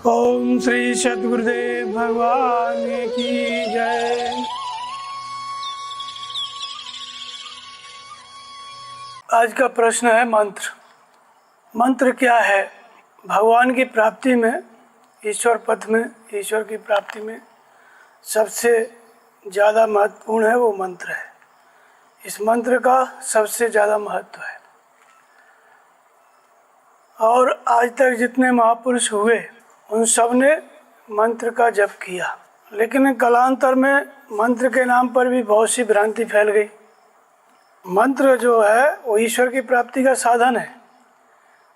ओम श्री सद्गुरुदेव भगवान की जय। आज का प्रश्न है मंत्र। मंत्र क्या है? भगवान की प्राप्ति में, ईश्वर पथ में, ईश्वर की प्राप्ति में सबसे ज़्यादा महत्वपूर्ण है वो मंत्र है। इस मंत्र का सबसे ज़्यादा महत्व है। और आज तक जितने महापुरुष हुए उन सब ने मंत्र का जप किया, लेकिन कालांतर में मंत्र के नाम पर भी बहुत सी भ्रांति फैल गई। मंत्र जो है वो ईश्वर की प्राप्ति का साधन है।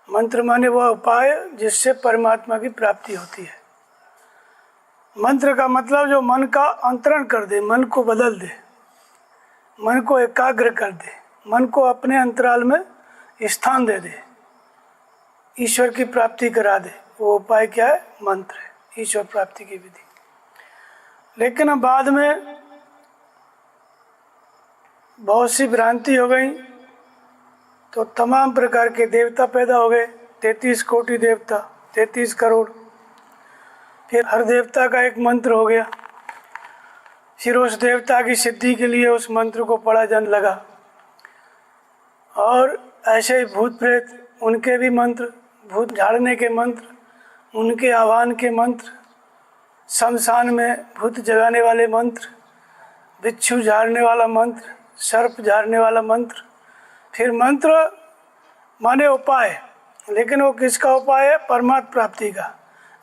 मंत्र माने वह उपाय जिससे परमात्मा की प्राप्ति होती है। मंत्र का मतलब जो मन का अंतरण कर दे, मन को बदल दे, मन को एकाग्र कर दे, मन को अपने अंतराल में स्थान दे दे, ईश्वर की प्राप्ति करा दे, वो उपाय क्या है? मंत्र है, ईश्वर प्राप्ति की विधि। लेकिन बाद में बहुत सी भ्रांति हो गई तो तमाम प्रकार के देवता पैदा हो गए। 33 कोटि देवता, 33 करोड़। फिर हर देवता का एक मंत्र हो गया। फिर उस देवता की सिद्धि के लिए उस मंत्र को पढ़ा जाने लगा। और ऐसे ही भूत प्रेत, उनके भी मंत्र, भूत झाड़ने के मंत्र, उनके आह्वान के मंत्र, शमशान में भूत जगाने वाले मंत्र, बिच्छू झाड़ने वाला मंत्र, सर्प झाड़ने वाला मंत्र। फिर मंत्र माने उपाय, लेकिन वो किसका उपाय है? परमात्मा प्राप्ति का।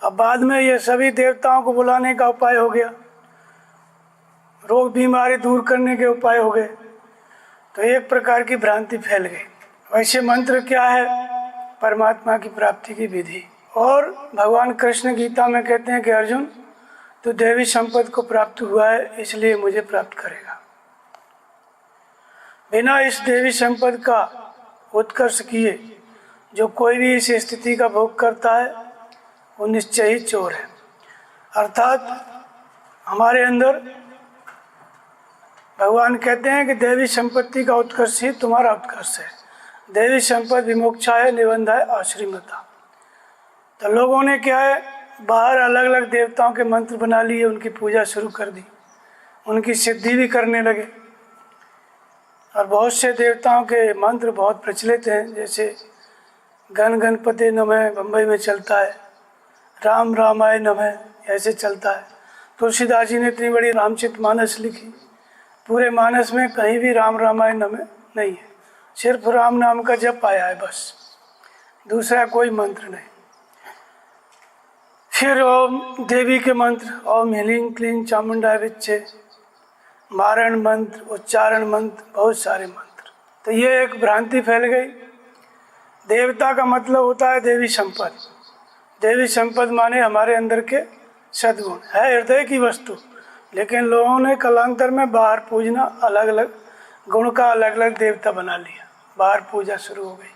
अब बाद में ये सभी देवताओं को बुलाने का उपाय हो गया, रोग बीमारी दूर करने के उपाय हो गए। तो एक प्रकार की भ्रांति फैल गई। वैसे मंत्र क्या है? परमात्मा की प्राप्ति की विधि। और भगवान कृष्ण गीता में कहते हैं कि अर्जुन, तो देवी संपत्ति को प्राप्त हुआ है, इसलिए मुझे प्राप्त करेगा। बिना इस देवी संपत्ति का उत्कर्ष किए जो कोई भी इस स्थिति का भोग करता है वो निश्चय ही चोर है। अर्थात हमारे अंदर भगवान कहते हैं कि देवी संपत्ति का उत्कर्ष ही तुम्हारा उत्कर्ष है। देवी संपत्ति विमोक्षाय निबंधाय आश्रिमता। तो लोगों ने क्या है, बाहर अलग अलग देवताओं के मंत्र बना लिए, उनकी पूजा शुरू कर दी, उनकी सिद्धि भी करने लगे। और बहुत से देवताओं के मंत्र बहुत प्रचलित हैं, जैसे गण गणपति नमः बम्बई में चलता है, राम रामाय नमः ऐसे चलता है। तुलसीदास जी ने इतनी बड़ी रामचरितमानस लिखी, पूरे मानस में कहीं भी राम रामाय नमः नहीं है, सिर्फ राम नाम का जप आया है बस, दूसरा कोई मंत्र नहीं। फिर ओम देवी के मंत्र, ओम ह्रीं क्लीं चामुंडाय विच्चे, मारण मंत्र, उच्चारण मंत्र, बहुत सारे मंत्र। तो ये एक भ्रांति फैल गई। देवता का मतलब होता है देवी संपत्ति। देवी संपत्ति माने हमारे अंदर के सद्गुण है, हृदय की वस्तु। लेकिन लोगों ने कालांतर में बाहर पूजना, अलग अलग गुण का अलग अलग देवता बना लिया, बाहर पूजा शुरू हो गई।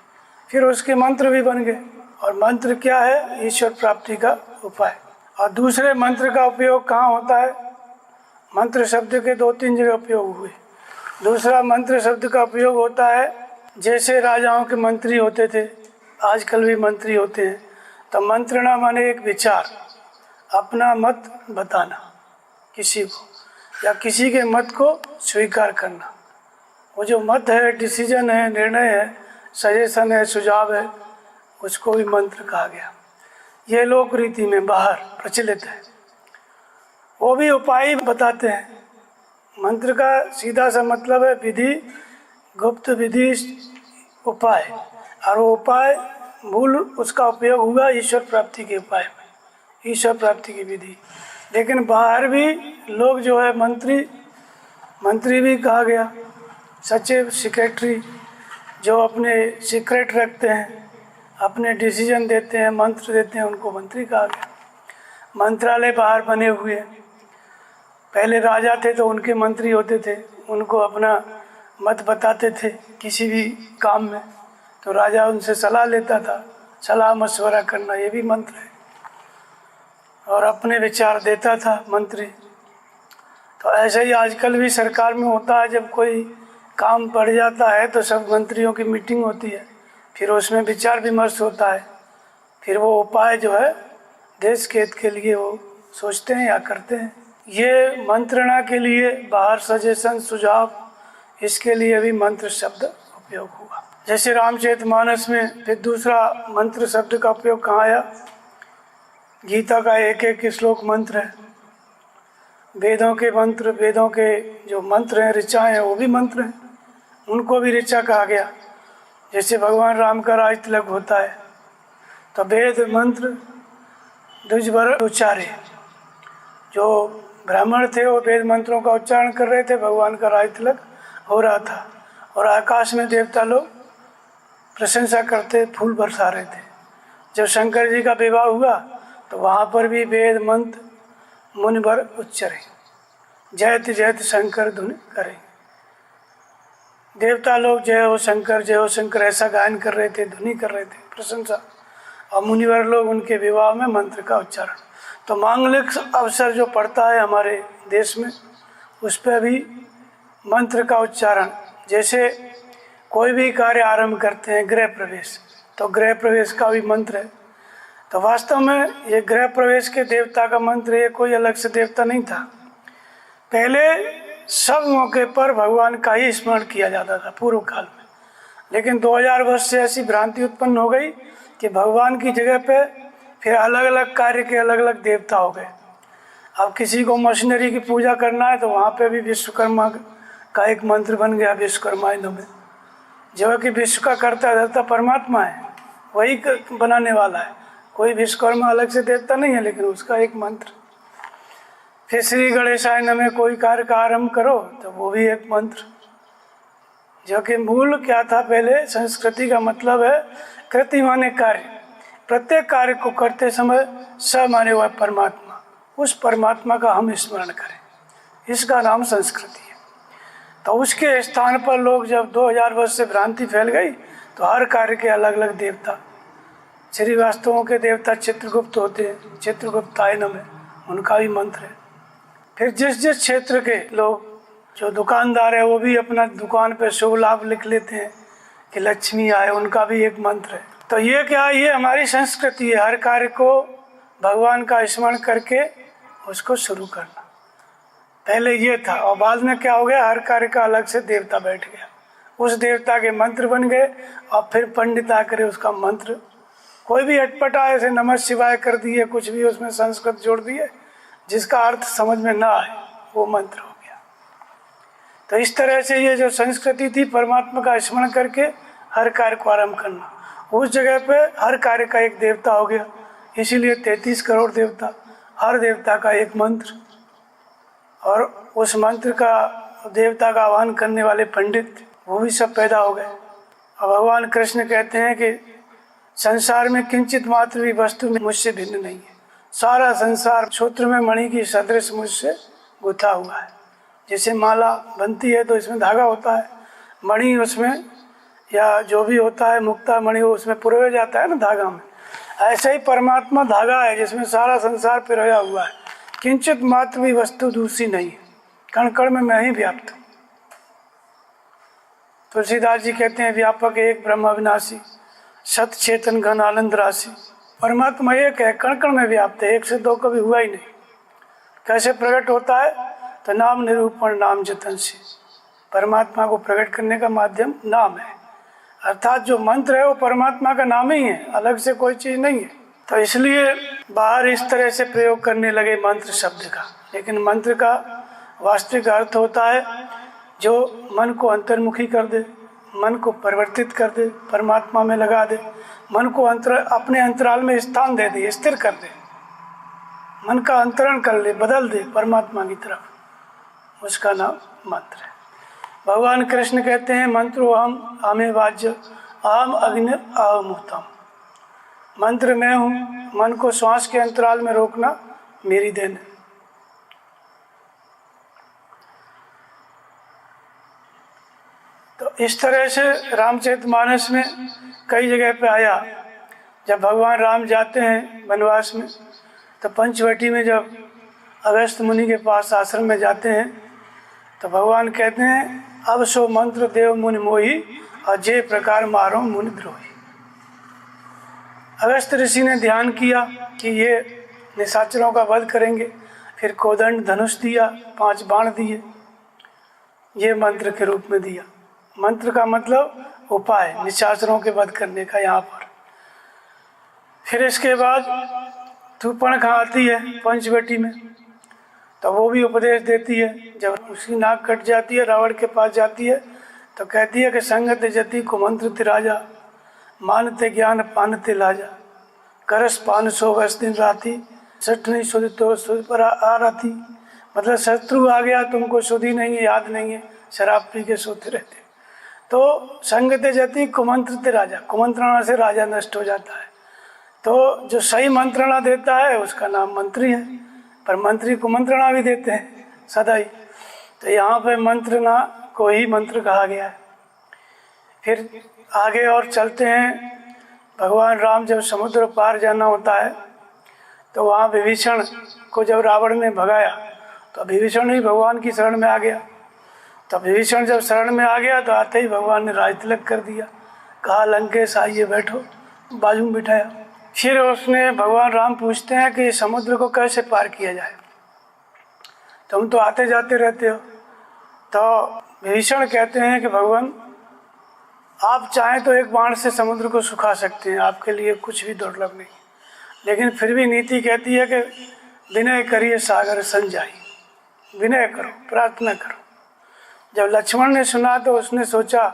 फिर उसके मंत्र भी बन गए। और मंत्र क्या है? ईश्वर प्राप्ति का उपाय। और दूसरे मंत्र का उपयोग कहाँ होता है? मंत्र शब्द के 2-3 जगह उपयोग हुए। दूसरा मंत्र शब्द का उपयोग होता है, जैसे राजाओं के मंत्री होते थे, आजकल भी मंत्री होते हैं। तो मंत्रणा माने एक विचार, अपना मत बताना किसी को, या किसी के मत को स्वीकार करना। वो जो मत है, डिसीजन है, निर्णय है, सजेशन है, सुझाव है, उसको भी मंत्र कहा गया। ये लोक रीति में बाहर प्रचलित है। वो भी उपाय बताते हैं। मंत्र का सीधा सा मतलब है विधि, गुप्त विधि, उपाय। और वो उपाय मूल उसका उपयोग हुआ ईश्वर प्राप्ति के उपाय में, ईश्वर प्राप्ति की विधि। लेकिन बाहर भी लोग जो है मंत्री भी कहा गया, सचिव, सेक्रेटरी, जो अपने सीक्रेट रखते हैं, अपने डिसीजन देते हैं, मंत्र देते हैं, उनको मंत्री कहा गया। मंत्रालय बाहर बने हुए हैं। पहले राजा थे तो उनके मंत्री होते थे, उनको अपना मत बताते थे किसी भी काम में, तो राजा उनसे सलाह लेता था। सलाह मशवरा करना ये भी मंत्र है। और अपने विचार देता था मंत्री। तो ऐसे ही आजकल भी सरकार में होता है, जब कोई काम बढ़ जाता है तो सब मंत्रियों की मीटिंग होती है, फिर उसमें विचार विमर्श होता है। फिर वो उपाय जो है देश के हित के लिए वो सोचते हैं या करते हैं। ये मंत्रणा के लिए बाहर सजेशन सुझाव, इसके लिए भी मंत्र शब्द उपयोग हुआ। जैसे रामचरितमानस में फिर दूसरा मंत्र शब्द का उपयोग कहाँ आया? गीता का एक एक श्लोक मंत्र है, वेदों के मंत्र, वेदों के जो मंत्र हैं, ऋचाएँ हैं, वो भी मंत्र हैं, उनको भी ऋचा कहा गया। जैसे भगवान राम का राज तिलक होता है तो वेद मंत्र द्विजवर उच्चारे, जो ब्राह्मण थे वो वेद मंत्रों का उच्चारण कर रहे थे, भगवान का राज तिलक हो रहा था और आकाश में देवता लोग प्रशंसा करते, फूल बरसा रहे थे। जब शंकर जी का विवाह हुआ तो वहाँ पर भी वेद मंत्र मुनिवर उच्चरे, जयत जयत शंकर धुन करे। देवता लोग जय हो शंकर ऐसा गायन कर रहे थे, ध्वनि कर रहे थे, प्रशंसा, और मुनिवर लोग उनके विवाह में मंत्र का उच्चारण। तो मांगलिक अवसर जो पड़ता है हमारे देश में, उस पर भी मंत्र का उच्चारण। जैसे कोई भी कार्य आरंभ करते हैं, गृह प्रवेश, तो गृह प्रवेश का भी मंत्र है। तो वास्तव में ये गृह प्रवेश के देवता का मंत्र, ये कोई अलग से देवता नहीं था। पहले सब मौके पर भगवान का ही स्मरण किया जाता था पूर्व काल में, लेकिन 2000 वर्ष से ऐसी भ्रांति उत्पन्न हो गई कि भगवान की जगह पे फिर अलग अलग कार्य के अलग अलग देवता हो गए। अब किसी को मशीनरी की पूजा करना है तो वहाँ पे भी विश्वकर्मा का एक मंत्र बन गया, विश्वकर्माय नमः। जबकि विश्व का कर्ता धर्ता परमात्मा है, वही बनाने वाला है, कोई विश्वकर्मा अलग से देवता नहीं है, लेकिन उसका एक मंत्र। फिर श्री गणेशाय नमः, कोई कार्य का आरंभ करो तो वो भी एक मंत्र। जो कि मूल क्या था, पहले संस्कृति का मतलब है कृति माने कार्य, प्रत्येक कार्य को करते समय स माने हुआ परमात्मा, उस परमात्मा का हम स्मरण करें, इसका नाम संस्कृति है। तो उसके स्थान पर लोग जब 2000 वर्ष से भ्रांति फैल गई तो हर कार्य के अलग अलग देवता, श्रीवास्तवों के देवता चित्रगुप्त होते हैं, चित्रगुप्ताय नमः, उनका भी मंत्र है। फिर जिस जिस क्षेत्र के लोग, जो दुकानदार है, वो भी अपना दुकान पे शुभ लाभ लिख लेते हैं कि लक्ष्मी आए, उनका भी एक मंत्र है। तो ये क्या, ये हमारी संस्कृति है, हर कार्य को भगवान का स्मरण करके उसको शुरू करना। पहले ये था और बाद में क्या हो गया, हर कार्य का अलग से देवता बैठ गया, उस देवता के मंत्र बन गए और फिर पंडित आकर उसका मंत्र, कोई भी अटपटा ऐसे नमः शिवाय कर दिए, कुछ भी उसमें संस्कृत जोड़ दिए जिसका अर्थ समझ में ना आए, वो मंत्र हो गया। तो इस तरह से ये जो संस्कृति थी, परमात्मा का स्मरण करके हर कार्य को आरंभ करना, उस जगह पे हर कार्य का एक देवता हो गया। इसीलिए 33 करोड़ देवता, हर देवता का एक मंत्र, और उस मंत्र का, देवता का आह्वान करने वाले पंडित, वो भी सब पैदा हो गए। और भगवान कृष्ण कहते हैं कि संसार में किंचित मात्र भी वस्तु में मुझसे भिन्न नहीं है, सारा संसार सूत्र में मणि की सदृश मुझसे गुथा हुआ है। जैसे माला बनती है तो इसमें धागा होता है, मणि उसमें या जो भी होता है मुक्ता मणि, वो उसमें पिरोया जाता है ना धागा में, ऐसे ही परमात्मा धागा है जिसमें सारा संसार पिरोया हुआ है। किंचित मात्र भी वस्तु दूसरी नहीं है, कण कण में मैं ही व्याप्त हूँ। तुलसीदास जी कहते हैं, व्यापक एक ब्रह्म अविनाशी, सत चेतन घन आनंद राशि। परमात्मा एक है, कण कण में व्याप्त है, एक से दो कभी हुआ ही नहीं। कैसे प्रकट होता है, तो नाम निरूपण नाम जतन से, परमात्मा को प्रकट करने का माध्यम नाम है, अर्थात जो मंत्र है वो परमात्मा का नाम ही है, अलग से कोई चीज़ नहीं है। तो इसलिए बाहर इस तरह से प्रयोग करने लगे मंत्र शब्द का, लेकिन मंत्र का वास्तविक अर्थ होता है जो मन को अंतर्मुखी कर दे, मन को परिवर्तित कर दे, परमात्मा में लगा दे, मन को अपने अंतराल में स्थान दे दे, स्थिर कर दे, मन का अंतरण कर ले, बदल दे परमात्मा की तरफ, उसका नाम मंत्र है। भगवान कृष्ण कहते हैं, मंत्रो अहम आमे वाज्य अहम अग्नि अहमुतम, मंत्र मैं हूँ, मन को श्वास के अंतराल में रोकना मेरी देन है। तो इस तरह से रामचरितमानस में कई जगह पे आया। जब भगवान राम जाते हैं वनवास में, तो पंचवटी में जब अगस्त्य मुनि के पास आश्रम में जाते हैं, तो भगवान कहते हैं, अब सो मंत्र देव मुनि मोही और जे प्रकार मारो मुनि द्रोही। अगस्त्य ऋषि ने ध्यान किया कि ये निशाचरों का वध करेंगे। फिर कोदंड धनुष दिया, 5 बाण दिए, ये मंत्र के रूप में दिया। मंत्र का मतलब उपाय निशाचरों के वध करने का यहाँ पर। फिर इसके बाद तूपण आती है पंचवटी में, तो वो भी उपदेश देती है। जब उसकी नाक कट जाती है, रावण के पास जाती है, तो कहती है कि संगत जति कुमंत्र राजा, मानते ज्ञान पानते लाजा, करस पान सोगस दिन राती, सठ नहीं सुध तो सुध पर आ राती। मतलब शत्रु आ गया, तुमको सुधी नहीं है, याद नहीं है, शराब पी के सोते रहते। तो संगत जति कुमंत्र राजा, कुमंत्रणा से राजा नष्ट हो जाता है। तो जो सही मंत्रणा देता है उसका नाम मंत्री है, पर मंत्री कुमंत्रणा भी देते हैं सदा ही। तो यहाँ पे मंत्रणा को ही मंत्र कहा गया है। फिर आगे और चलते हैं। भगवान राम जब समुद्र पार जाना होता है, तो वहाँ विभीषण को जब रावण ने भगाया, तो विभीषण ही भगवान की शरण में आ गया। तो विभीषण जब शरण में आ गया, तो आते ही भगवान ने राज तिलक कर दिया, कहा लंकेश आइए बैठो, बाजू में बिठाया। फिर उसने भगवान राम पूछते हैं कि समुद्र को कैसे पार किया जाए, तुम तो आते जाते रहते हो। तो विभीषण कहते हैं कि भगवान आप चाहें तो एक बाण से समुद्र को सुखा सकते हैं, आपके लिए कुछ भी दुर्लभ नहीं, लेकिन फिर भी नीति कहती है कि विनय करिए सागर संजाई, विनय करो, प्रार्थना करो। जब लक्ष्मण ने सुना तो उसने सोचा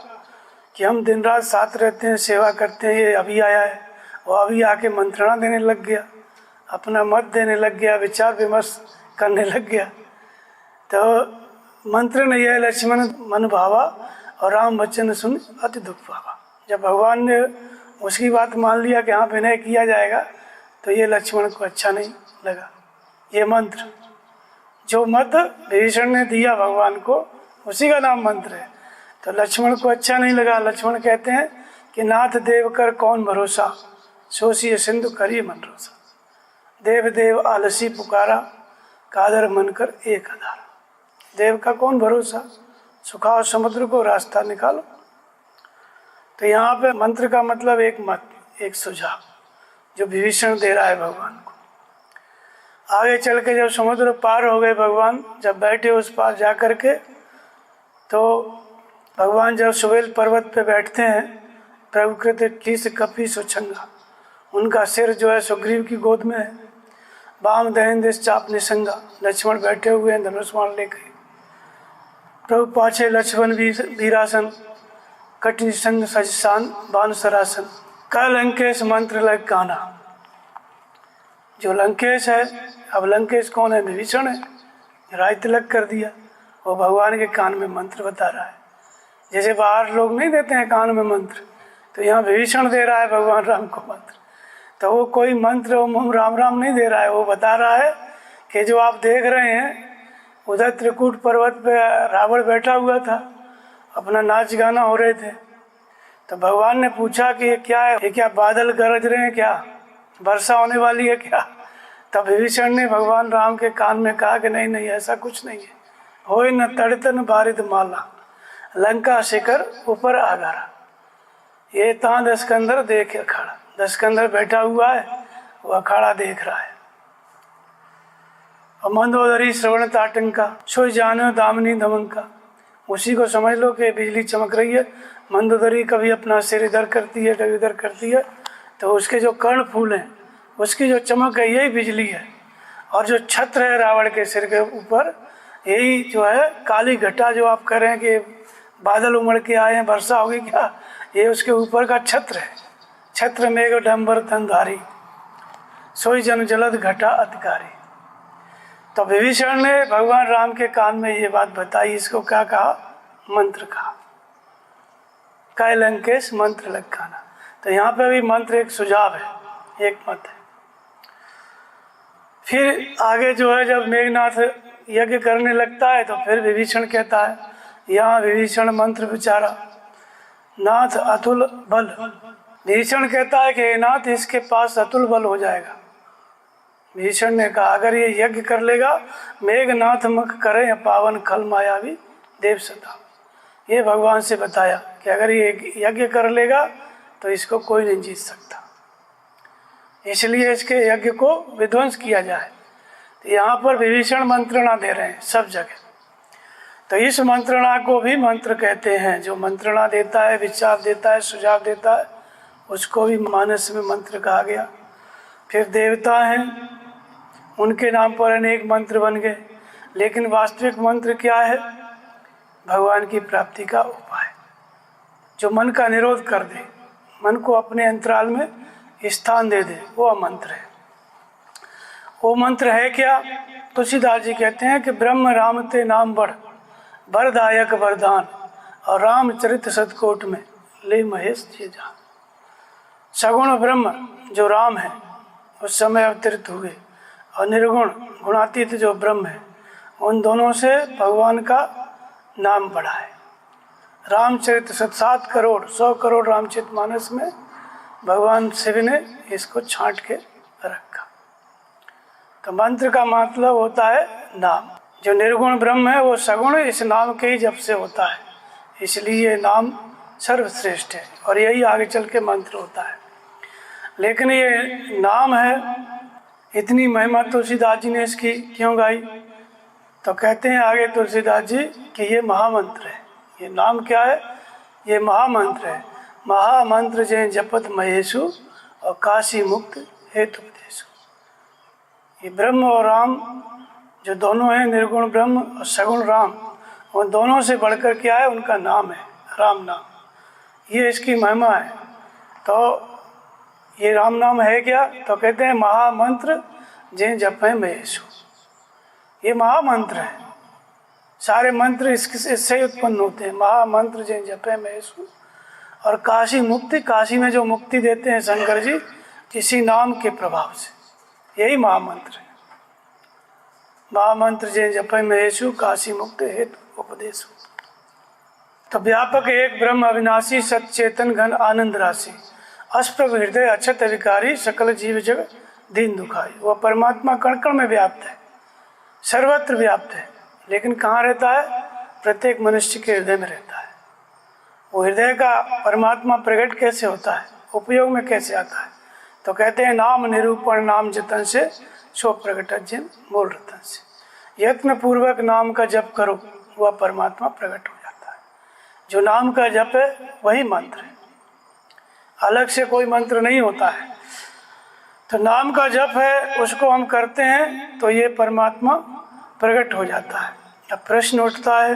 कि हम दिन रात साथ रहते हैं, सेवा करते हैं, ये अभी आया है। वो अभी आके मंत्रणा देने लग गया, अपना मत देने लग गया, विचार विमर्श करने लग गया। तो मंत्र ने यह लक्ष्मण मन भावा और राम वचन सुन अति दुख पावा। जब भगवान ने उसकी बात मान लिया कि हाँ विनय किया जाएगा, तो ये लक्ष्मण को अच्छा नहीं लगा। ये मंत्र जो मत विभीषण ने दिया भगवान को, उसी का नाम मंत्र है। तो लक्ष्मण को अच्छा नहीं लगा। लक्ष्मण कहते हैं कि नाथ देव कर कौन भरोसा, सोचिए सिंधु करिए मन रोसा, देव देव आलसी पुकारा, कादर मन कर एक आधार। देव का कौन भरोसा, सुखाओ समुद्र को, रास्ता निकालो। तो यहाँ पे मंत्र का मतलब एक मत, एक सुझाव जो विभीषण दे रहा है भगवान को। आगे चल के जब समुद्र पार हो गए भगवान, जब बैठे उस पार जा कर के, तो भगवान जब सुबेल पर्वत पे बैठते हैं, प्रभुकृत कीस कपी सुछंगा, उनका सिर जो है सुग्रीव की गोद में है, वाम दहन देश चाप निसंगा, लक्ष्मण बैठे हुए हैं धनुष बाण लेकर, प्रभु पाछे लक्ष्मण वीरासन, कठिन संग सजसान बान सरासन, का लंकेश मंत्र लग गाना। जो लंकेश है, अब लंकेश कौन है, विभीषण है, राज तिलक कर दिया, वो भगवान के कान में मंत्र बता रहा है। जैसे बाहर लोग नहीं देते हैं कान में मंत्र, तो यहाँ विभीषण दे रहा है भगवान राम को मंत्र। तो वो कोई मंत्र ओम राम राम नहीं दे रहा है, वो बता रहा है कि जो आप देख रहे हैं, उधर त्रिकूट पर्वत पे रावण बैठा हुआ था, अपना नाच गाना हो रहे थे। तो भगवान ने पूछा कि ये क्या है, ये क्या बादल गरज रहे हैं, क्या वर्षा होने वाली है क्या? तब विभीषण ने भगवान राम के कान में कहा कि नहीं नहीं, ऐसा कुछ नहीं है, होय न तड़तन बारिद माला, लंका शिखर ऊपर आगारा, ये ता दशकंदर देख अखाड़ा। दशकंदर बैठा हुआ है, वो अखाड़ा देख रहा है। और मंदोदरी श्रवण ताटंका, सो जानो दामिनी दमंका, उसी को समझ लो कि बिजली चमक रही है। मंदोदरी कभी अपना सिर इधर करती है, कभी इधर करती है, तो उसके जो कर्ण फूल हैं, उसकी जो चमक है, यही बिजली है। और जो छत्र है रावण के सिर के ऊपर, यही जो है काली घटा, जो आप कह रहे हैं कि बादल उमड़ के आए हैं, वर्षा होगी क्या, ये उसके ऊपर का छत्र है। छत्र मेघ डंबर तनधारी, सोई जन जलद घटा अधिकारी। तो विभीषण ने भगवान राम के कान में ये बात बताई, इसको क्या कहा, मंत्र कहा, काय लंकेश मंत्र लग गाना। तो यहाँ पे भी मंत्र एक सुझाव है, एक मत है। फिर आगे जो है जब मेघनाथ यज्ञ करने लगता है, तो फिर विभीषण कहता है, यहाँ विभीषण मंत्र विचारा, नाथ अतुल बल। विभीषण कहता है कि नाथ इसके पास अतुल बल हो जाएगा। विभीषण ने कहा अगर ये यज्ञ कर लेगा, मेघनाथ मुख करे पावन खल मायावी देव सदा। ये भगवान से बताया कि अगर ये यज्ञ कर लेगा तो इसको कोई नहीं जीत सकता। इसलिए इसके यज्ञ को विध्वंस किया जाए। तो यहाँ पर विभीषण मंत्रणा दे रहे हैं सब जगह। तो इस मंत्रणा को भी मंत्र कहते हैं। जो मंत्रणा देता है, विचार देता है, सुझाव देता है, उसको भी मानस में मंत्र कहा गया। फिर देवता हैं, उनके नाम पर अनेक मंत्र बन गए, लेकिन वास्तविक मंत्र क्या है? भगवान की प्राप्ति का उपाय, जो मन का निरोध कर दे, मन को अपने अंतराल में स्थान दे दे, वो मंत्र है। वो मंत्र है क्या? तुलसीदास जी कहते हैं कि ब्रह्म राम ते नाम बढ़, वरदायक वरदान, और रामचरित सतकोट में ले महेश जी जान। सगुण ब्रह्म जो राम है उस समय अवतरित हुए, और निर्गुण गुणातीत जो ब्रह्म है, उन दोनों से भगवान का नाम बढ़ा है। रामचरित 7 करोड़ 100 करोड़ रामचरित मानस में भगवान शिव ने इसको छांट के रखा। तो मंत्र का मतलब होता है नाम। जो निर्गुण ब्रह्म है वो सगुण इस नाम के ही जप से होता है, इसलिए ये नाम सर्वश्रेष्ठ है और यही आगे चल के मंत्र होता है। लेकिन ये नाम है, इतनी महिमा तुलसीदास जी ने इसकी क्यों गाई? तो कहते हैं आगे तुलसीदास जी कि ये महामंत्र है। ये नाम क्या है? ये महामंत्र है। महामंत्र जय जपत महेशु और काशी मुक्त हेतु उपदेशु। ये ब्रह्म और राम जो दोनों हैं, निर्गुण ब्रह्म और सगुण राम, उन दोनों से बढ़कर क्या है? उनका नाम है राम नाम। ये इसकी महिमा है। तो ये राम नाम है क्या? तो कहते हैं महामंत्र जय जपे महेशु। ये महामंत्र है। सारे मंत्र इससे उत्पन्न होते हैं। महामंत्र जय जपे महेशु। और काशी मुक्ति, काशी में जो मुक्ति देते हैं शंकर जी, इसी नाम के प्रभाव से, यही महामंत्र है। महामंत्र जय जपे महेशु, काशी मुक्त हेतु उपदेशु। तो व्यापक एक ब्रह्म अविनाशी सच्चेतन घन आनंद राशि, अस्प्रभ हृदय अक्षत विकारी, सकल जीव जग दीन दुखाई। वह परमात्मा कण कण में व्याप्त है, सर्वत्र व्याप्त है, लेकिन कहाँ रहता है? प्रत्येक मनुष्य के हृदय में रहता है। वो हृदय का परमात्मा प्रकट कैसे होता है, उपयोग में कैसे आता है? तो कहते हैं नाम निरूपण नाम जतन से सो प्रकट जिन मूल रतन से। यत्न पूर्वक नाम का जप करो, वह परमात्मा प्रकट हो जाता है। जो नाम का जप है वही मंत्र है, अलग से कोई मंत्र नहीं होता है। तो नाम का जप है, उसको हम करते हैं तो ये परमात्मा प्रकट हो जाता है। अब प्रश्न उठता है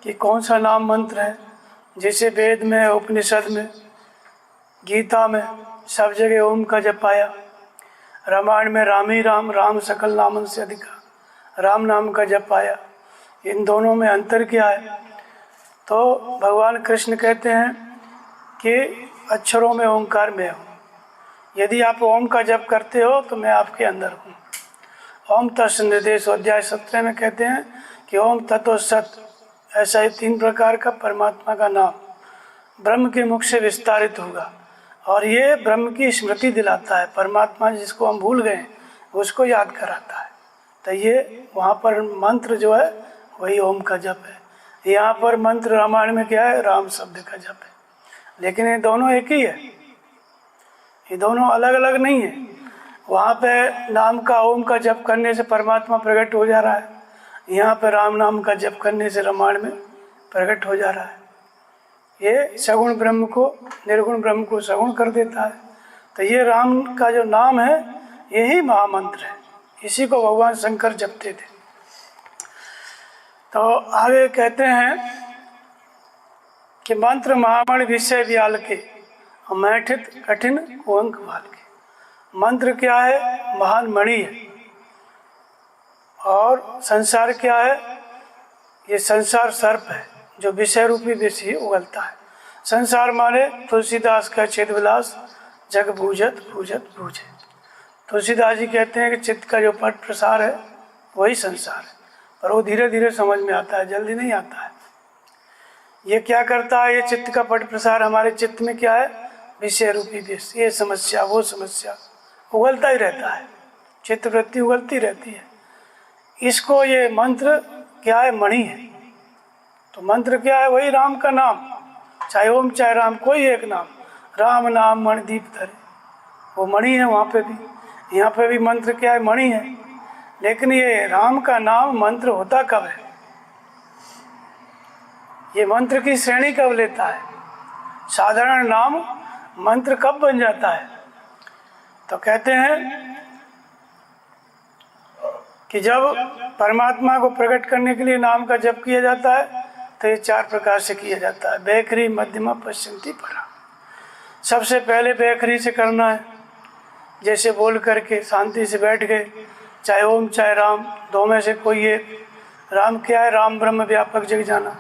कि कौन सा नाम मंत्र है? जैसे वेद में, उपनिषद में, गीता में सब जगह ओम का जप आया। रामायण में राम ही राम, राम सकल नामन से अधिका, राम नाम का जप आया। इन दोनों में अंतर क्या है? तो भगवान कृष्ण कहते हैं कि अक्षरों में ओंकार में हूँ। यदि आप ओम का जप करते हो तो मैं आपके अंदर हूँ। ओम तत् निर्देश अध्याय 17 में कहते हैं कि ओम तत्व सत, ऐसा ही 3 प्रकार का परमात्मा का नाम ब्रह्म के मुख से विस्तारित होगा, और ये ब्रह्म की स्मृति दिलाता है। परमात्मा जिसको हम भूल गए उसको याद कराता है। तो ये वहाँ पर मंत्र जो है वही ओम का जप है। यहाँ पर मंत्र रामायण में क्या है? राम शब्द का जप है। लेकिन ये दोनों एक ही है, ये दोनों अलग अलग नहीं है। वहाँ पे नाम का ओम का जप करने से परमात्मा प्रकट हो जा रहा है, यहाँ पे राम नाम का जप करने से रामायण में प्रकट हो जा रहा है। ये सगुण ब्रह्म को, निर्गुण ब्रह्म को सगुण कर देता है। तो ये राम का जो नाम है यही महामंत्र है, इसी को भगवान शंकर जपते थे। तो आगे कहते हैं कि मंत्र महामणि विषय व्याल के, मैठित कठिन कुअंक वाल के। मंत्र क्या है? महान मणि है। और संसार क्या है? ये संसार सर्प है जो विषय रूपी विष ही उगलता है। संसार माने तुलसीदास का चित्त विलास, जग बूझत बूझत बूझे। तुलसीदास जी कहते हैं कि चित्त का जो पट प्रसार है वही संसार है, पर वो धीरे धीरे समझ में आता है, जल्दी नहीं आता है। ये क्या करता है? ये चित्त का पट प्रसार हमारे चित्त में क्या है? विषय रूपी विष, ये समस्या वो समस्या उगलता ही रहता है, चित्त वृत्ति उगलती रहती है। इसको ये मंत्र क्या है? मणि है। तो मंत्र क्या है? वही राम का नाम, चाहे ओम चाहे राम, कोई एक नाम। राम नाम मणिदीप धरे, वो मणि है वहाँ पे भी, यहाँ पे भी मंत्र क्या है, मणि है। लेकिन ये राम का नाम मंत्र होता कब है, ये मंत्र की श्रेणी कब लेता है, साधारण नाम मंत्र कब बन जाता है? तो कहते हैं कि जब परमात्मा को प्रकट करने के लिए नाम का जप किया जाता है तो ये 4 प्रकार से किया जाता है। बैखरी मध्यमा पश्चिमती परा। सबसे पहले बैखरी से करना है, जैसे बोल करके शांति से बैठ गए, चाहे ओम चाहे राम, दो में से कोई एक। राम क्या है, राम ब्रह्म व्यापक जग जाना,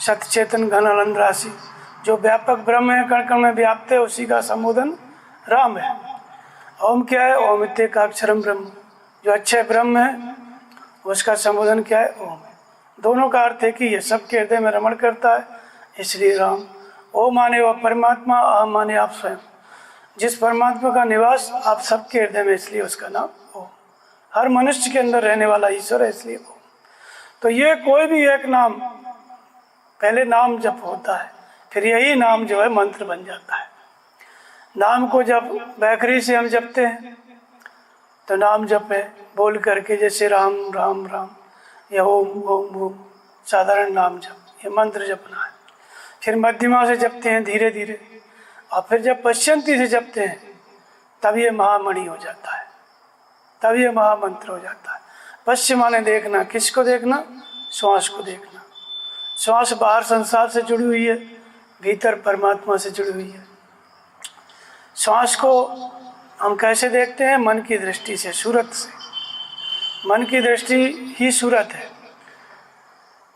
सत चेतन घन आनंद राशि। जो व्यापक ब्रह्म है, कण कण में व्याप्त है, उसी का संबोधन राम है। ओम क्या है, ओम इत्येकाक्षरम ब्रह्म, जो अच्छे ब्रह्म है उसका संबोधन क्या है, ओम है। दोनों का अर्थ है कि ये सबके हृदय में रमण करता है, इसलिए राम। ओ माने वह परमात्मा, आ माने आप स्वयं, जिस परमात्मा का निवास आप सबके हृदय में, इसलिए उसका नाम ओम। हर मनुष्य के अंदर रहने वाला ईश्वर है, इसलिए ओम। तो ये कोई भी एक नाम, पहले नाम जप होता है, फिर यही नाम जो है मंत्र बन जाता है। नाम को जब बैखरी से हम जपते हैं तो नाम जप है बोल करके, जैसे राम राम राम या ओम ओम ओम, साधारण नाम जप, ये मंत्र जपना है। फिर मध्यमा से जपते हैं धीरे धीरे, और फिर जब पश्चंती से जपते हैं तब ये महामणि हो जाता है, तब ये महामंत्र हो जाता है। पश्चिम माने देखना, किसको देखना, श्वास को देखना। श्वास बाहर संसार से जुड़ी हुई है, भीतर परमात्मा से जुड़ी हुई है। श्वास को हम कैसे देखते हैं, मन की दृष्टि से, सूरत से। मन की दृष्टि ही सूरत है।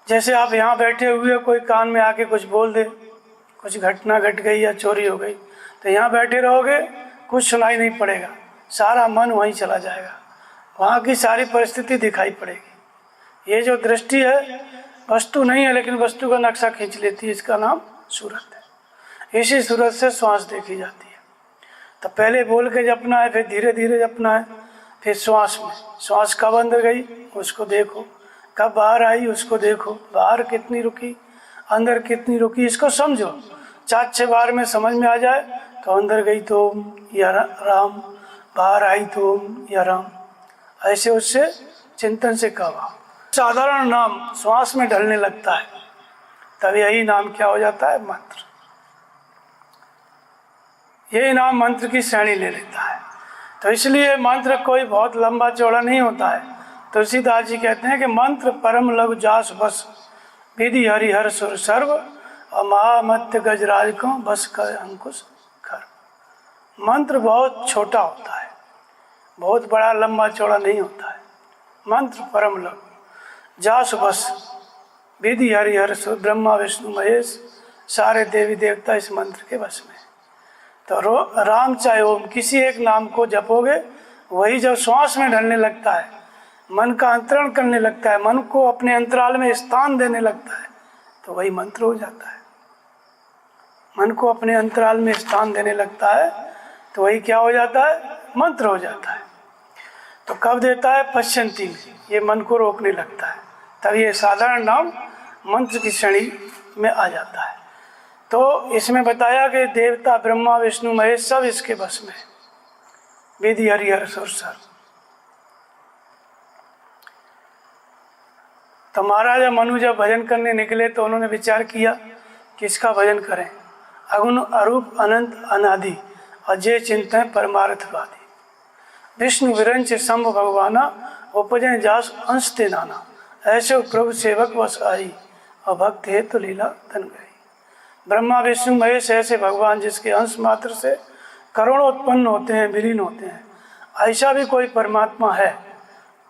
जैसे आप यहाँ बैठे हुए, कोई कान में आके कुछ बोल दे, कुछ घटना घट गई या चोरी हो गई, तो यहाँ बैठे रहोगे, कुछ सुनाई नहीं पड़ेगा, सारा मन वहीं चला जाएगा, वहाँ की सारी परिस्थिति दिखाई पड़ेगी। ये जो दृष्टि है वस्तु नहीं है, लेकिन वस्तु का नक्शा खींच लेती है, इसका नाम सूरत है। इसी सूरत से श्वास देखी जाती है। तो पहले बोल के जपना है, फिर धीरे धीरे जपना है, फिर श्वास में, श्वास कब अंदर गई उसको देखो, कब बाहर आई उसको देखो, बाहर कितनी रुकी, अंदर कितनी रुकी, इसको समझो। 4-6 बार में समझ में आ जाए तो अंदर गई तो ओम या राम, बाहर आई तो ओम या राम, ऐसे उससे चिंतन से कहा। साधारण नाम श्वास में ढलने लगता है, तब यही नाम क्या हो जाता है, मंत्र। यही नाम मंत्र की श्रेणी ले लेता है। तो इसलिए मंत्र कोई बहुत लंबा चौड़ा नहीं होता है। तुलसीदास जी कहते हैं कि मंत्र परम लघु जास बस, विधि हरिहर सुर सर्व, और महामत्य गजराज को बस कर अंकुश कर। मंत्र बहुत छोटा होता है, बहुत बड़ा लंबा चौड़ा नहीं होता है। मंत्र परम लघु जास बस, विधि हरिहर सुर, ब्रह्मा विष्णु महेश सारे देवी देवता इस मंत्र के बस में। तो राम चाहे ओम, किसी एक नाम को जपोगे, वही जब श्वास में ढलने लगता है, मन का अंतरण करने लगता है, मन को अपने अंतराल में स्थान देने लगता है, तो वही मंत्र हो जाता है। मन को अपने अंतराल में स्थान देने लगता है तो वही क्या हो जाता है, मंत्र हो जाता है। तो कब देता है, पश्चंती में, ये मन को रोकने लगता है, तब ये साधारण नाम मंत्र की श्रेणी में आ जाता है। तो इसमें बताया कि देवता ब्रह्मा विष्णु महेश सब इसके बस में, विधि हरिहर सुर सर्व। तो महाराज मनु जब भजन करने निकले तो उन्होंने विचार किया कि इसका भजन करें। अगुण अरूप अनंत अनादि अजय चिंतन परमार्थवादी, विष्णु विरंच शंभ भगवाना, उपजय जास अंश ते नाना, ऐसे प्रभु सेवक वस आई, और भक्त है तो लीला तन गई। ब्रह्मा विष्णु महेश ऐसे भगवान जिसके अंश मात्र से करोड़ों उत्पन्न होते हैं, विलीन होते हैं, ऐसा भी कोई परमात्मा है,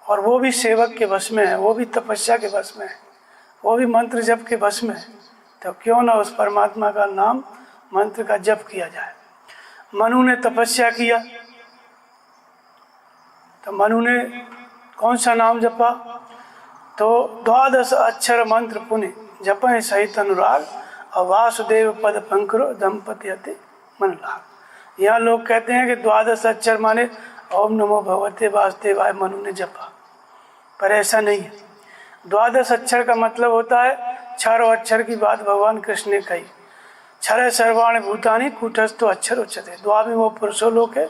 और वो भी सेवक के वश में है, वो भी तपस्या के वश में है, वो भी मंत्र जप के वश में है। तो क्यों ना उस परमात्मा का नाम मंत्र का जप किया जाए। मनु ने तपस्या किया, तो मनु ने कौन सा नाम जपा, तो 12 अक्षर मंत्र पुण्य जपे सहित अनुराग, और वासुदेव पद पंकरो दंपति अति मन लाग। यहाँ लोग कहते हैं कि 12 अक्षर माने ओम नमो भगवते वासुदेवाय मनु ने जपा, पर ऐसा नहीं है। 12 अक्षर का मतलब होता है 6 अक्षर की बात भगवान कृष्ण ने कही। 6 सर्वाणि भूतानि कूटस्थो अक्षर उच्यते, द्वाविमो पुरुषो लोके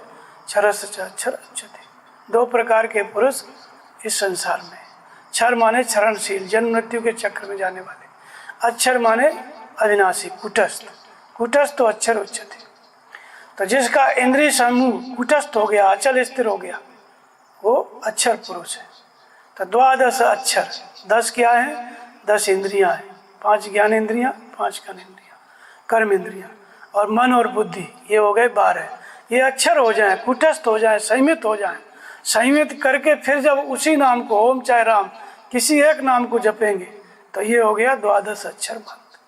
क्षरस्य च अक्षर उच्यते। दो प्रकार के पुरुष इस संसार में। क्षर माने क्षरणशील, जन्म मृत्यु के चक्र में जाने वाले। अक्षर माने अविनाशी, कूटस्थ। कूटस्थ तो अक्षर उच्यते। तो जिसका इंद्रिय समूह कूटस्थ हो गया, अचल स्थिर हो गया, वो अक्षर पुरुष है। तो 12 अक्षर, 10 क्या है? 10 इंद्रियां हैं, 5 ज्ञान इंद्रियां, 5 कर्म इंद्रियां, कर्म इंद्रियां, और मन और बुद्धि, ये हो गए 12। ये अक्षर हो जाएं, कूटस्थ हो जाएं, संयमित हो जाएं। संयमित करके फिर जब उसी नाम को, ओम चाहे राम, किसी एक नाम को जपेंगे तो ये हो गया 12 अक्षर मंत्र।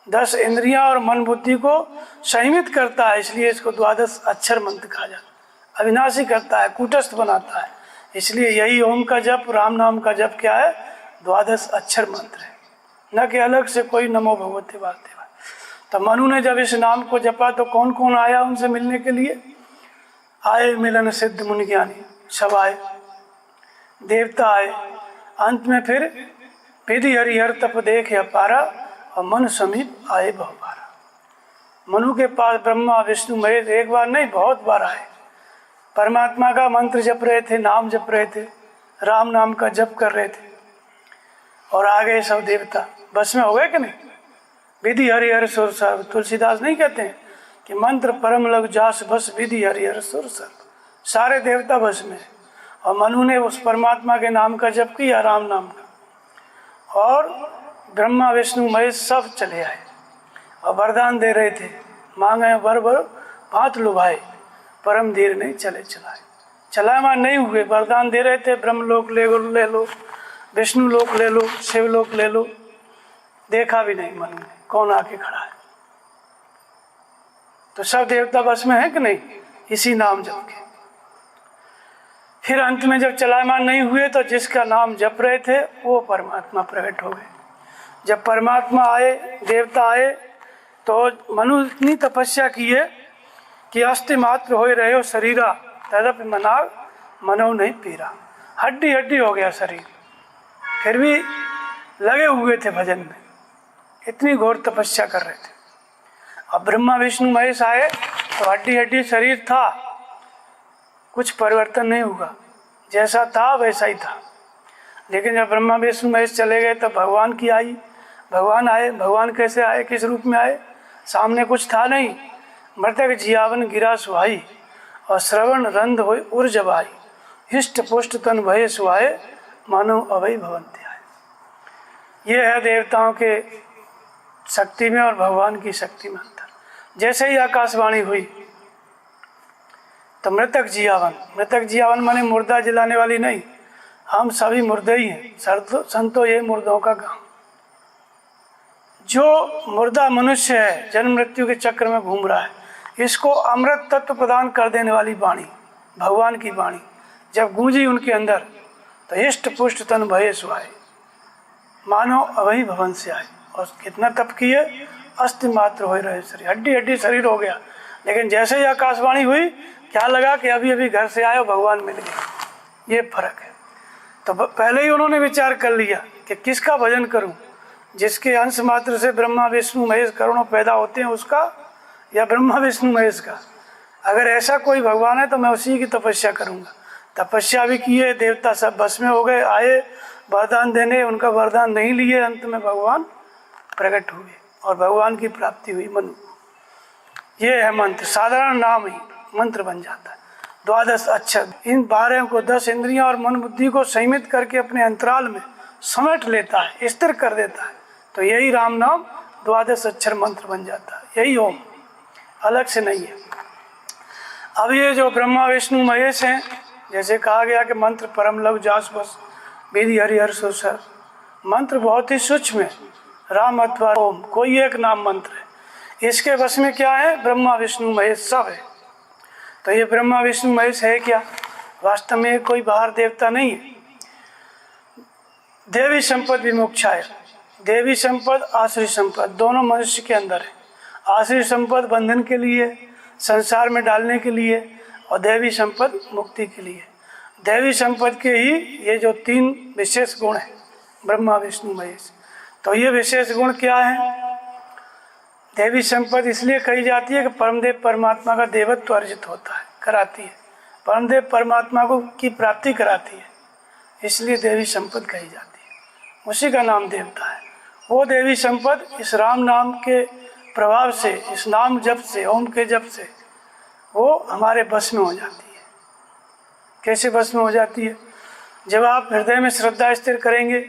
10 इंद्रियां और मन बुद्धि को संयमित करता है, इसलिए इसको 12 अक्षर मंत्र कहा जाता है। अविनाशी करता है, कूटस्थ बनाता है, इसलिए यही ओम का जप, राम नाम का जप क्या है? 12 अक्षर मंत्र है, न कि अलग से कोई नमो भगवते वासुदेवाय। तो मनु ने जब इस नाम को जपा तो कौन कौन आया उनसे मिलने के लिए? आए मिलन सिद्ध मुनि ज्ञानी, सब आए, देवता आए। अंत में फिर विधि हरिहर तप देख अपारा, और मन समीप आए बहुबारा। मनु के पास ब्रह्मा विष्णु महेश एक बार नहीं, बहुत बार आए। परमात्मा का मंत्र जप रहे थे, नाम जप रहे थे, राम नाम का जप कर रहे थे, और आ गए सब देवता। बस में हो गए कि नहीं? विधि हरिहर सुर सर्व। तुलसीदास नहीं कहते हैं कि मंत्र परम लग जास बस, विधि हरिहर सुर सर्व। सारे देवता बस में, और मनु ने उस परमात्मा के नाम का जप किया, राम नाम का, और ब्रह्मा विष्णु महेश सब चले आए और वरदान दे रहे थे। मांगे वर वर भांत लुभाए, परम धीर नहीं चले चलाए। चलायमान नहीं हुए, वरदान दे रहे थे, ब्रह्मलोक ले लो, विष्णु लोक ले लो, शिवलोक ले लो। देखा भी नहीं मनु ने कौन आके खड़ा है। तो सब देवता बस में है कि नहीं? इसी नाम जप के। फिर अंत में जब चलायमान नहीं हुए तो जिसका नाम जप रहे थे वो परमात्मा प्रकट हो गए। जब परमात्मा आए, देवता आए, तो मनु इतनी तपस्या की है कि अस्थि मात्र हो रहे हो शरीरा, तदपि मनाग मनो नहीं पीरा। हड्डी हड्डी हो गया शरीर, फिर भी लगे हुए थे भजन में, इतनी घोर तपस्या कर रहे थे। अब ब्रह्मा विष्णु महेश आए तो हड्डी हड्डी शरीर था, कुछ परिवर्तन नहीं हुआ, जैसा था वैसा ही था। लेकिन जब ब्रह्मा विष्णु महेश चले गए तो भगवान की आई, भगवान आए। भगवान कैसे आए, किस रूप में आए? सामने कुछ था नहीं। मृतक जियावन गिरा सुहाई, और श्रवण रंध हो उर जबाई, हिष्ट पुष्ट तन भय सुहाए, मानो अभय भवंते आए। ये है देवताओं के शक्ति में और भगवान की शक्ति में अंतर। जैसे ही आकाशवाणी हुई तो मृतक जियावन माने मुर्दा जलाने वाली नहीं, हम सभी मुर्दे ही हैं। संतो ये मुर्दों का गांव। जो मुर्दा मनुष्य है, जन्म मृत्यु के चक्र में घूम रहा है, इसको अमृत तत्व प्रदान कर देने वाली वाणी, भगवान की वाणी जब गूंजी उनके अंदर तो इष्ट पुष्ट तन भय सुहाए, मानो अभय भवन से आए। और कितना तप किए, अस्थि मात्र हो रहे शरीर, हड्डी हड्डी शरीर हो गया। लेकिन जैसे ही आकाशवाणी हुई, क्या लगा कि अभी अभी घर से आए और भगवान मिल गए। ये फर्क है। तो पहले ही उन्होंने विचार कर लिया कि किसका भजन करूं, जिसके अंश मात्र से ब्रह्मा विष्णु महेश करोड़ों पैदा होते हैं उसका, या ब्रह्मा विष्णु महेश का। अगर ऐसा कोई भगवान है तो मैं उसी की तपस्या करूंगा। तपस्या भी किए, देवता सब बस में हो गए, आए वरदान देने, उनका वरदान नहीं लिए, अंत में भगवान प्रकट हुए और भगवान की प्राप्ति हुई मनु। ये है मंत्र, साधारण नाम ही मंत्र बन जाता है। 12 अक्षर, इन 12 को 10 इंद्रियां और मन बुद्धि को संयमित करके अपने अंतराल में समेट लेता है, स्थिर कर देता है। तो यही राम नाम 12 अक्षर मंत्र बन जाता है, यही ओम, अलग से नहीं है। अब ये जो ब्रह्मा विष्णु महेश हैं, जैसे कहा गया कि मंत्र परम लव जास बस, विधि हरिहर सुर। मंत्र बहुत ही सूक्ष्म है, राम अथवा ओम, कोई एक नाम मंत्र है। इसके बस में क्या है? ब्रह्मा विष्णु महेश सब है। तो ये ब्रह्मा विष्णु महेश है क्या? वास्तव में कोई बाहर देवता नहीं है। देवी संपद विमोक्षाय, देवी संपद आश्रय संपद दोनों मनुष्य के अंदर है। आश्रय संपद बंधन के लिए, संसार में डालने के लिए, और देवी संपद मुक्ति के लिए। देवी संपद के ही ये जो 3 विशेष गुण हैं ब्रह्मा विष्णु महेश। तो ये विशेष गुण क्या है? देवी संपत्ति इसलिए कही जाती है कि परमदेव परमात्मा का देवत्व अर्जित होता है, कराती है, परमदेव परमात्मा को की प्राप्ति कराती है, इसलिए देवी संपत्ति कही जाती है। उसी का नाम देवता है। वो देवी संपत्ति इस राम नाम के प्रभाव से, इस नाम जप से, ओम के जप से वो हमारे बस में हो जाती है। कैसे बस में हो जाती है? जब आप हृदय में श्रद्धा स्थिर करेंगे,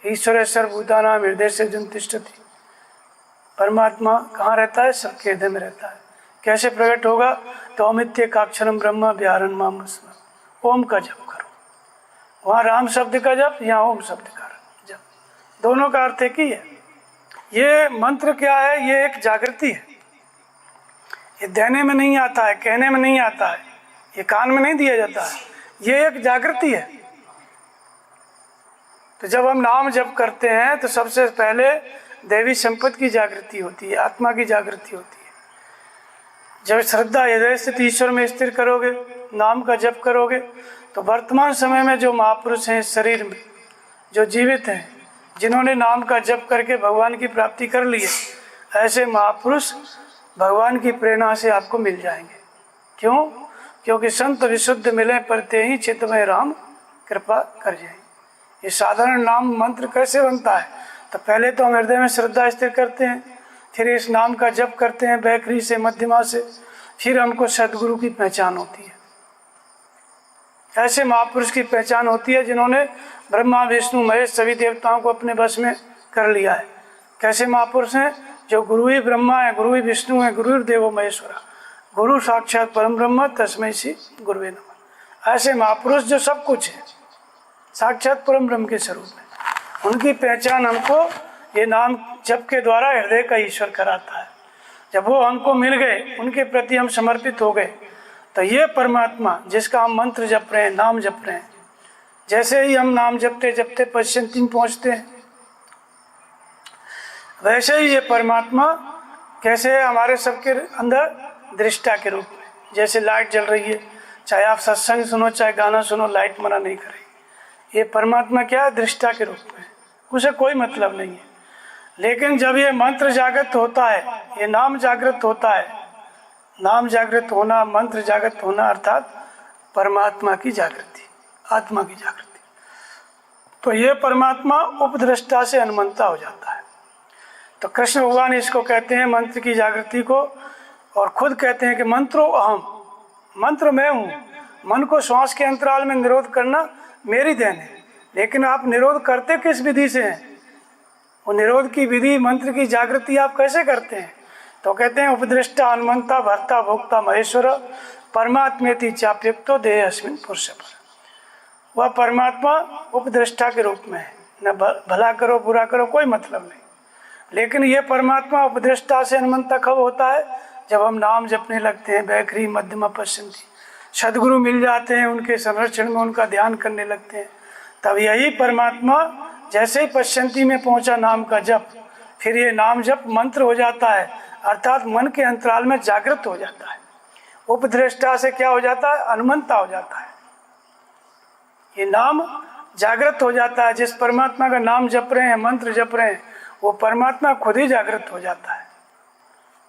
ईश्वरेश्वर भूतानाम हृदय से जन तिष्ठति, परमात्मा कहाँ रहता है? सबके हृदय में रहता है। कैसे प्रकट होगा? तो अमित्येकाक्षरम ब्रह्म व्याहरन् माम स्मर, ओम का जप करो। वहाँ राम शब्द का जप, यहाँ ओम शब्द का जप, दोनों का अर्थ एक ही है। ये मंत्र क्या है? ये एक जागृति है। ये देने में नहीं आता है, कहने में नहीं आता है, ये कान में नहीं दिया जाता है, ये एक जागृति है। तो जब हम नाम जप करते हैं तो सबसे पहले देवी संपत्ति की जागृति होती है, आत्मा की जागृति होती है। जब श्रद्धा हृदय स्थित ईश्वर में स्थिर करोगे, नाम का जप करोगे, तो वर्तमान समय में जो महापुरुष हैं इस शरीर में, जो जीवित हैं, जिन्होंने नाम का जप करके भगवान की प्राप्ति कर ली है, ऐसे महापुरुष भगवान की प्रेरणा से आपको मिल जाएंगे। क्यों? क्योंकि संत विशुद्ध मिले परते ही चित्त में राम कृपा कर जाएंगे। ये साधारण नाम मंत्र कैसे बनता है? तो पहले तो हम हृदय में श्रद्धा स्थिर करते हैं, फिर इस नाम का जप करते हैं बैखरी से, मध्यमा से, फिर हमको सदगुरु की पहचान होती है। ऐसे महापुरुष की पहचान होती है जिन्होंने ब्रह्मा विष्णु महेश सभी देवताओं को अपने बस में कर लिया है। कैसे महापुरुष हैं? जो गुरु ही ब्रह्मा है, गुरु ही विष्णु है, गुरु देवो महेश्वरा, गुरु साक्षात परम ब्रह्म तस्मै श्री गुरुवे नमः। ऐसे महापुरुष जो सब कुछ है, साक्षात परम ब्रह्म के स्वरूप में, उनकी पहचान हमको ये नाम जप के द्वारा हृदय का ईश्वर कराता है। जब वो हमको मिल गए, उनके प्रति हम समर्पित हो गए, तो ये परमात्मा जिसका हम मंत्र जप रहे हैं, नाम जप रहे हैं, जैसे ही हम नाम जपते जपते पश्चिम पहुँचते हैं, वैसे ही ये परमात्मा कैसे है हमारे सबके अंदर दृष्टा के रूप में। जैसे लाइट जल रही है, चाहे आप सत्संग सुनो चाहे गाना सुनो, लाइट मना नहीं करेगी। ये परमात्मा क्या है? दृष्टा के रूप में, उसे कोई मतलब नहीं है। लेकिन जब ये मंत्र जागृत होता है, ये नाम जागृत होता है, नाम जागृत होना, मंत्र जागृत होना अर्थात परमात्मा की जागृति, आत्मा की जागृति, तो ये परमात्मा उपदृष्टा से अनुमंता हो जाता है। तो कृष्ण भगवान इसको कहते हैं मंत्र की जागृति को, और खुद कहते हैं कि मंत्रो अहम, मंत्र मैं हूँ। मन को श्वास के अंतराल में निरोध करना मेरी देन है, लेकिन आप निरोध करते किस विधि से हैं? वो निरोध की विधि, मंत्र की जागृति आप कैसे करते हैं? तो कहते हैं उपदृष्टा हनुमंता भर्ता भोक्ता महेश्वर परमात्मेति चाप्युक्तो देह अस्मिन् पुरुष पर। वह परमात्मा उपदृष्टा के रूप में है, न भला करो बुरा करो कोई मतलब नहीं। लेकिन ये परमात्मा उपदृष्टा से हनुमंता कब होता है? जब हम नाम जपने लगते हैं, बैखरी मध्यमा पश्चिंती, सदगुरु मिल जाते हैं, उनके संरक्षण में उनका ध्यान करने लगते हैं, तब यही परमात्मा जैसे ही पश्चिंती में पहुंचा नाम का जप, फिर ये नाम जप मंत्र हो जाता है, अर्थात मन के अंतराल में जागृत हो जाता है। उपदृष्टा से क्या हो जाता है? हनुमंता हो जाता है। ये नाम जागृत हो जाता है। जिस परमात्मा का नाम जप रहे हैं, मंत्र जप रहे हैं, वो परमात्मा खुद ही जागृत हो जाता है।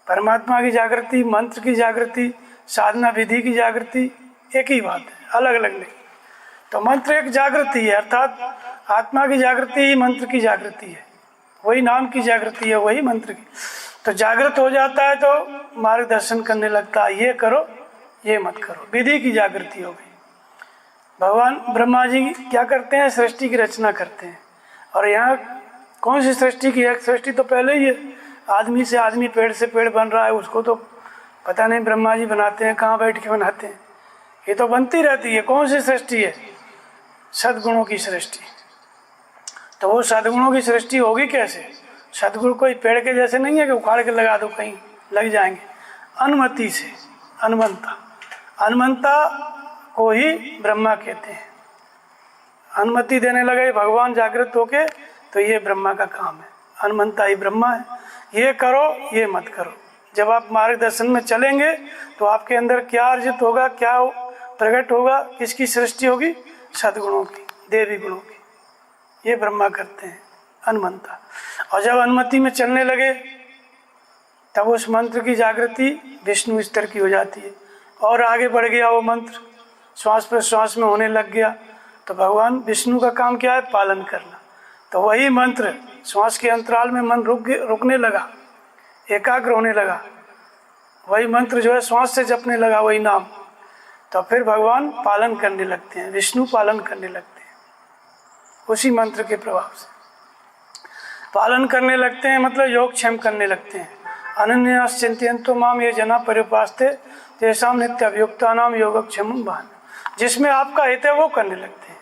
परमात्मा की जागृति, मंत्र की जागृति, साधना विधि की जागृति एक ही बात है, अलग अलग नहीं। तो मंत्र एक जागृति है, अर्थात आत्मा की जागृति ही मंत्र की जागृति है, वही नाम की जागृति है, वही मंत्र की। तो जागृत हो जाता है तो मार्गदर्शन करने लगता है, ये करो ये मत करो, विधि की जागृति हो गई। भगवान ब्रह्मा जी क्या करते हैं? सृष्टि की रचना करते हैं। और यहाँ कौन सी सृष्टि की है? सृष्टि तो पहले ही है, आदमी से आदमी, पेड़ से पेड़ बन रहा है, उसको तो पता नहीं ब्रह्मा जी बनाते हैं, कहाँ बैठ के बनाते हैं, ये तो बनती रहती है। कौन सी सृष्टि है? सद्गुणों की सृष्टि। तो वो सद्गुणों की सृष्टि होगी कैसे? सद्गुरु कोई पेड़ के जैसे नहीं है कि उखाड़ के लगा दो कहीं लग जाएंगे। अनुमति से, अनुमंता, अनुमंता को ही ब्रह्मा कहते हैं। अनुमति देने लगे भगवान जागृत होके, तो ये ब्रह्मा का काम है। अनुमंता ही ब्रह्मा है, ये करो ये मत करो। जब आप मार्गदर्शन में चलेंगे तो आपके अंदर क्या अर्जित होगा, क्या प्रकट होगा, किसकी सृष्टि होगी? सद्गुणों की, देवी गुणों की। ये ब्रह्मा करते हैं, अनुमंता। और जब अनुमति में चलने लगे तब उस मंत्र की जागृति विष्णु स्तर की हो जाती है। और आगे बढ़ गया वो मंत्र, श्वास प्रश्वास में होने लग गया, तो भगवान विष्णु का काम क्या है? पालन करना। तो वही मंत्र श्वास के अंतराल में मन रुकने लगा, एकाग्र होने लगा, वही मंत्र जो है श्वास से जपने लगा, वही नाम, तो फिर भगवान पालन करने लगते हैं, विष्णु पालन करने लगते हैं उसी मंत्र के प्रभाव से। पालन करने लगते हैं मतलब योगक्षेम करने लगते हैं। अनन्यास चिंतयन्तो माम ये जना परिपास्ते तेषां नित्य अभियुक्तानाम योगक्षेमं वहान। जिसमें आपका हित है वो करने लगते हैं।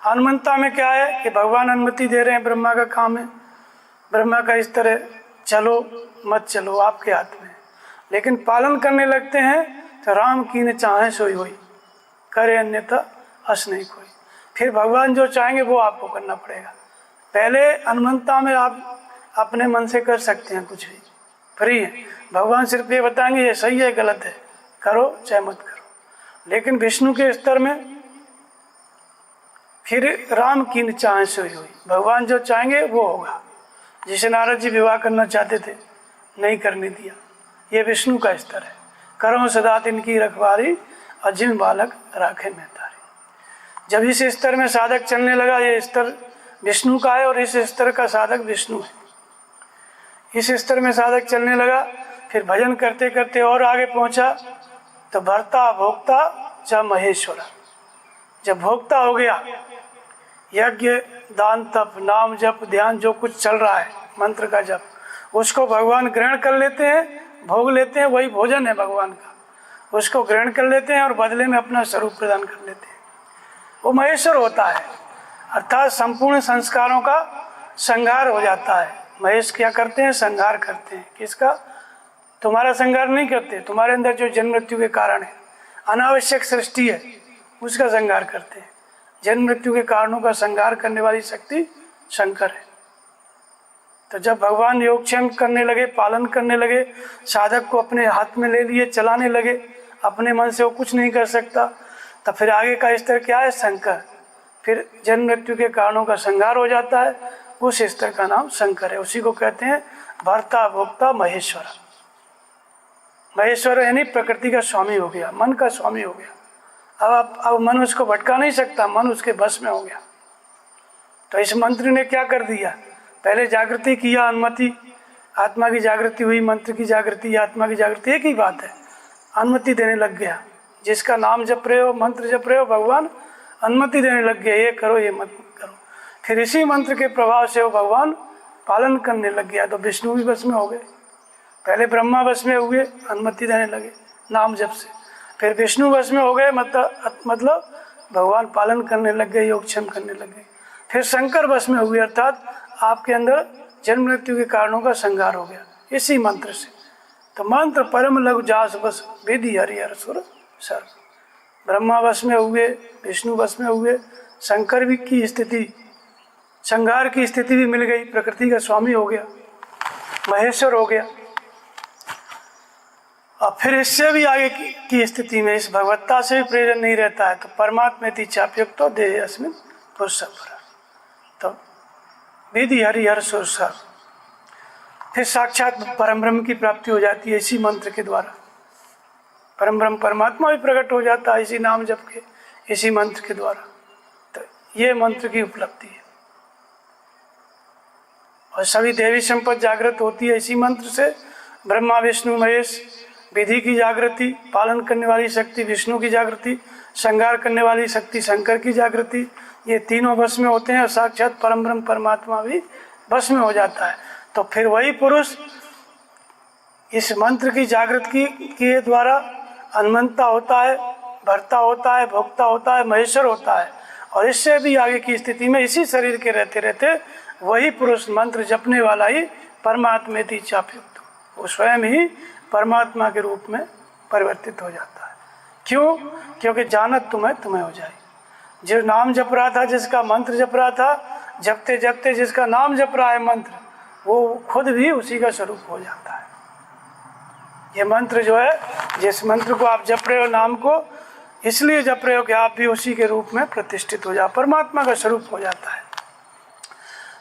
हनुमंता में क्या है कि भगवान अनुमति दे रहे हैं, ब्रह्मा का काम है, ब्रह्मा का इस तरह चलो मत चलो आपके हाथ में, लेकिन पालन करने लगते हैं तो राम की न चाहे सोई होई, करे अन्यथा अस नहीं कोई। फिर भगवान जो चाहेंगे वो आपको करना पड़ेगा। पहले हनुमंता में आप अपने मन से कर सकते हैं, कुछ भी फ्री है, भगवान सिर्फ ये बताएंगे ये सही है गलत है, करो चाहे मत करो। लेकिन विष्णु के स्तर में फिर राम की न चाहे सोई हुई, भगवान जो चाहेंगे वो होगा। जिसे नारद जी विवाह करना चाहते थे, नहीं करने दिया, ये विष्णु का स्तर है। करो सदा तिनकी रखवारी, अजिम बालक राखे महतारी। जब इस स्तर में साधक चलने लगा, ये स्तर विष्णु का है और इस स्तर का साधक विष्णु है, इस स्तर में साधक चलने लगा, फिर भजन करते करते और आगे पहुंचा तो भर्ता भोक्ता च महेश्वरा। जब भोक्ता हो गया, यज्ञ दान तप नाम जप ध्यान जो कुछ चल रहा है मंत्र का जप, उसको भगवान ग्रहण कर लेते हैं, भोग लेते हैं, वही भोजन है भगवान का, उसको ग्रहण कर लेते हैं और बदले में अपना स्वरूप प्रदान कर लेते हैं। वो महेश्वर होता है, अर्थात संपूर्ण संस्कारों का संहार हो जाता है। महेश क्या करते हैं? संहार करते हैं। किसका? तुम्हारा संहार नहीं करते, तुम्हारे अंदर जो जन्म मृत्यु के कारण है, अनावश्यक सृष्टि है, उसका संहार करते हैं। जन्म मृत्यु के कारणों का संहार करने वाली शक्ति शंकर है। तो जब भगवान योगक्षेम करने लगे, पालन करने लगे, साधक को अपने हाथ में ले लिए, चलाने लगे, अपने मन से वो कुछ नहीं कर सकता, तो फिर आगे का स्तर क्या है? शंकर। फिर जन्म मृत्यु के कारणों का संहार हो जाता है, उस स्तर का नाम शंकर है। उसी को कहते हैं भर्ता भोक्ता महेश्वर। महेश्वर यानी प्रकृति का स्वामी हो गया, मन का स्वामी हो गया। अब मन उसको भटका नहीं सकता, मन उसके बस में हो गया। तो इस मंत्र ने क्या कर दिया? पहले जागृति किया, अनुमति, आत्मा की जागृति हुई, मंत्र की जागृति, आत्मा की जागृति एक ही बात है, अनुमति देने लग गया। जिसका नाम जप रहे हो, मंत्र जप रहे हो, भगवान अनुमति देने लग गया, ये करो ये मत करो। फिर इसी मंत्र के प्रभाव से वो भगवान पालन करने लग गया, तो विष्णु भी बस में हो गए। पहले ब्रह्मा बस में हुए, अनुमति देने लगे नाम जप से, फिर विष्णु बस में हो गए, मतलब भगवान पालन करने लग गए, योगक्षेम करने लग गए। फिर शंकर बस में हुए, अर्थात आपके अंदर जन्म मृत्यु के कारणों का संहार हो गया इसी मंत्र से। तो मंत्र परम लघु जास बस विधि हरिहर सुर सर्व। ब्रह्मा बस में हुए, विष्णु बस में हुए, शंकर भी की स्थिति, संहार की स्थिति भी मिल गई, प्रकृति का स्वामी हो गया, महेश्वर हो गया। और फिर इससे भी आगे की स्थिति में इस भगवत्ता से भी प्रयोजन नहीं रहता है, तो परमात्मेति चाप्युक्तो देहे अस्मिन् पुरुषः परः, तो विधि हरिहर सुर सर्व। फिर साक्षात परम ब्रह्म की प्राप्ति हो जाती है इसी मंत्र के द्वारा। परम ब्रह्म परमात्मा भी प्रकट हो जाता है इसी नाम जप के, इसी मंत्र के द्वारा। तो ये मंत्र की उपलब्धि है। और सभी देवी संपत्ति जागृत होती है इसी मंत्र से। ब्रह्मा विष्णु महेश, विधि की जागृति, पालन करने वाली शक्ति विष्णु की जागृति, संहार करने वाली शक्ति शंकर की जागृति, ये तीनों बस में होते हैं और साक्षात परम ब्रह्म परमात्मा भी बस में हो जाता है। तो फिर वही पुरुष इस मंत्र की जागृति के द्वारा हनुमंता होता है, भर्ता होता है, भोक्ता होता है, महेश्वर होता है। और इससे भी आगे की स्थिति में इसी शरीर के रहते रहते वही पुरुष मंत्र जपने वाला ही परमात्मेति चाप्युक्त, वो स्वयं ही परमात्मा के रूप में परिवर्तित हो जाता है। क्यों? क्योंकि जानत तुम्हें हो जाए। जो नाम जप रहा था, जिसका मंत्र जप रहा था, जपते जपते जिसका नाम जप रहा है मंत्र, वो खुद भी उसी का स्वरूप हो जाता है। ये मंत्र जो है, जिस मंत्र को आप जप रहे हो, नाम को इसलिए जप रहे हो कि आप भी उसी के रूप में प्रतिष्ठित हो जाओ, परमात्मा का स्वरूप हो जाता है।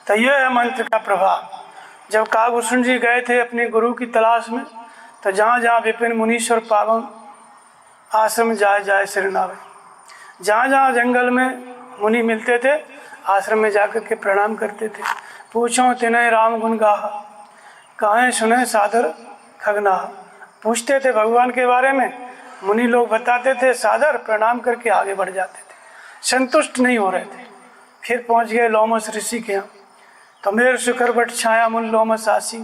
तो यह है मंत्र का प्रभाव। जब काकभूषण जी गए थे अपने गुरु की तलाश में, तो जहाँ जहाँ विपिन मुनीश्वर पावन आश्रम जाए जाए सिरनावे, जहाँ जहाँ जंगल में मुनि मिलते थे आश्रम में जाकर के प्रणाम करते थे। पूछो तिन्हें राम गुण गाहा, कहें सुने सादर खगनाहा। पूछते थे भगवान के बारे में, मुनि लोग बताते थे, सादर प्रणाम करके आगे बढ़ जाते थे। संतुष्ट नहीं हो रहे थे। फिर पहुंच गए लोमस ऋषि के यहाँ। तो मेर शुकर बट छाया मुन लोमस आसी,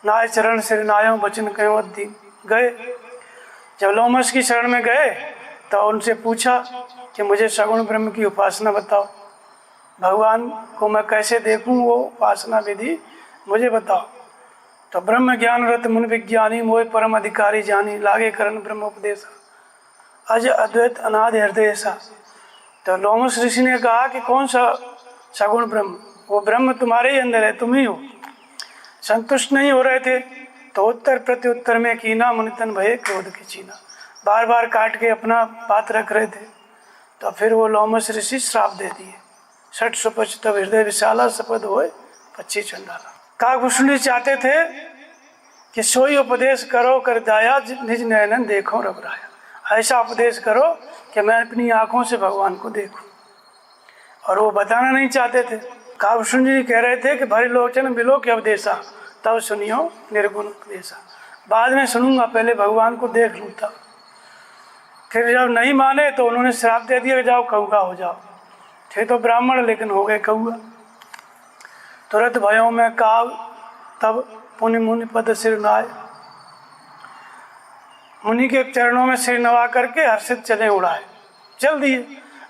नाय चरण सिर नायो बचन कहो अद्दी। गए, जब लोमस की शरण में गए तो उनसे पूछा कि मुझे सगुण ब्रह्म की उपासना बताओ, भगवान को मैं कैसे देखूं, वो उपासना विधि मुझे बताओ। तो ब्रह्म ज्ञान रत मुन विज्ञानी, मोह परम अधिकारी जानी, लागे करण ब्रह्मोपदेश, अज अद्वैत अनादि हृदय सा। तो लोमस ऋषि ने कहा कि कौन सा सगुण ब्रह्म, वो ब्रह्म तुम्हारे ही अंदर है, तुम ही हो। संतुष्ट नहीं हो रहे थे तो उत्तर प्रत्युत्तर में कीना, मुनितन भये क्रोध की चीना, बार बार काट के अपना बात रख रहे थे। तो फिर वो लोमस ऋषि श्राप दे दिए, षट सुपच तब हृदय विशाला, सपद होए पच्ची चंडाला। काकभूषण जी चाहते थे कि सोई उपदेश करो कर दाया, निज नयनन देखो रघुराया। ऐसा उपदेश करो कि मैं अपनी आंखों से भगवान को देखूं, और वो बताना नहीं चाहते थे। काकभूषण जी कह रहे थे कि भरी लोचन बिलो के अवदेशा, तब सुनियो निर्गुण उपदेशा। बाद में सुनूंगा, पहले भगवान को देख लूँ तब। फिर जब नहीं माने तो उन्होंने श्राप दे दिया, जाओ कौआ हो जाओ। थे तो ब्राह्मण लेकिन हो गए कौआ। तुरंत भयों में काव तब पुनि मुनि पद सिर नाय, मुनि के चरणों में सिर नवा करके हर्षित चले उड़ाए, चल दिए।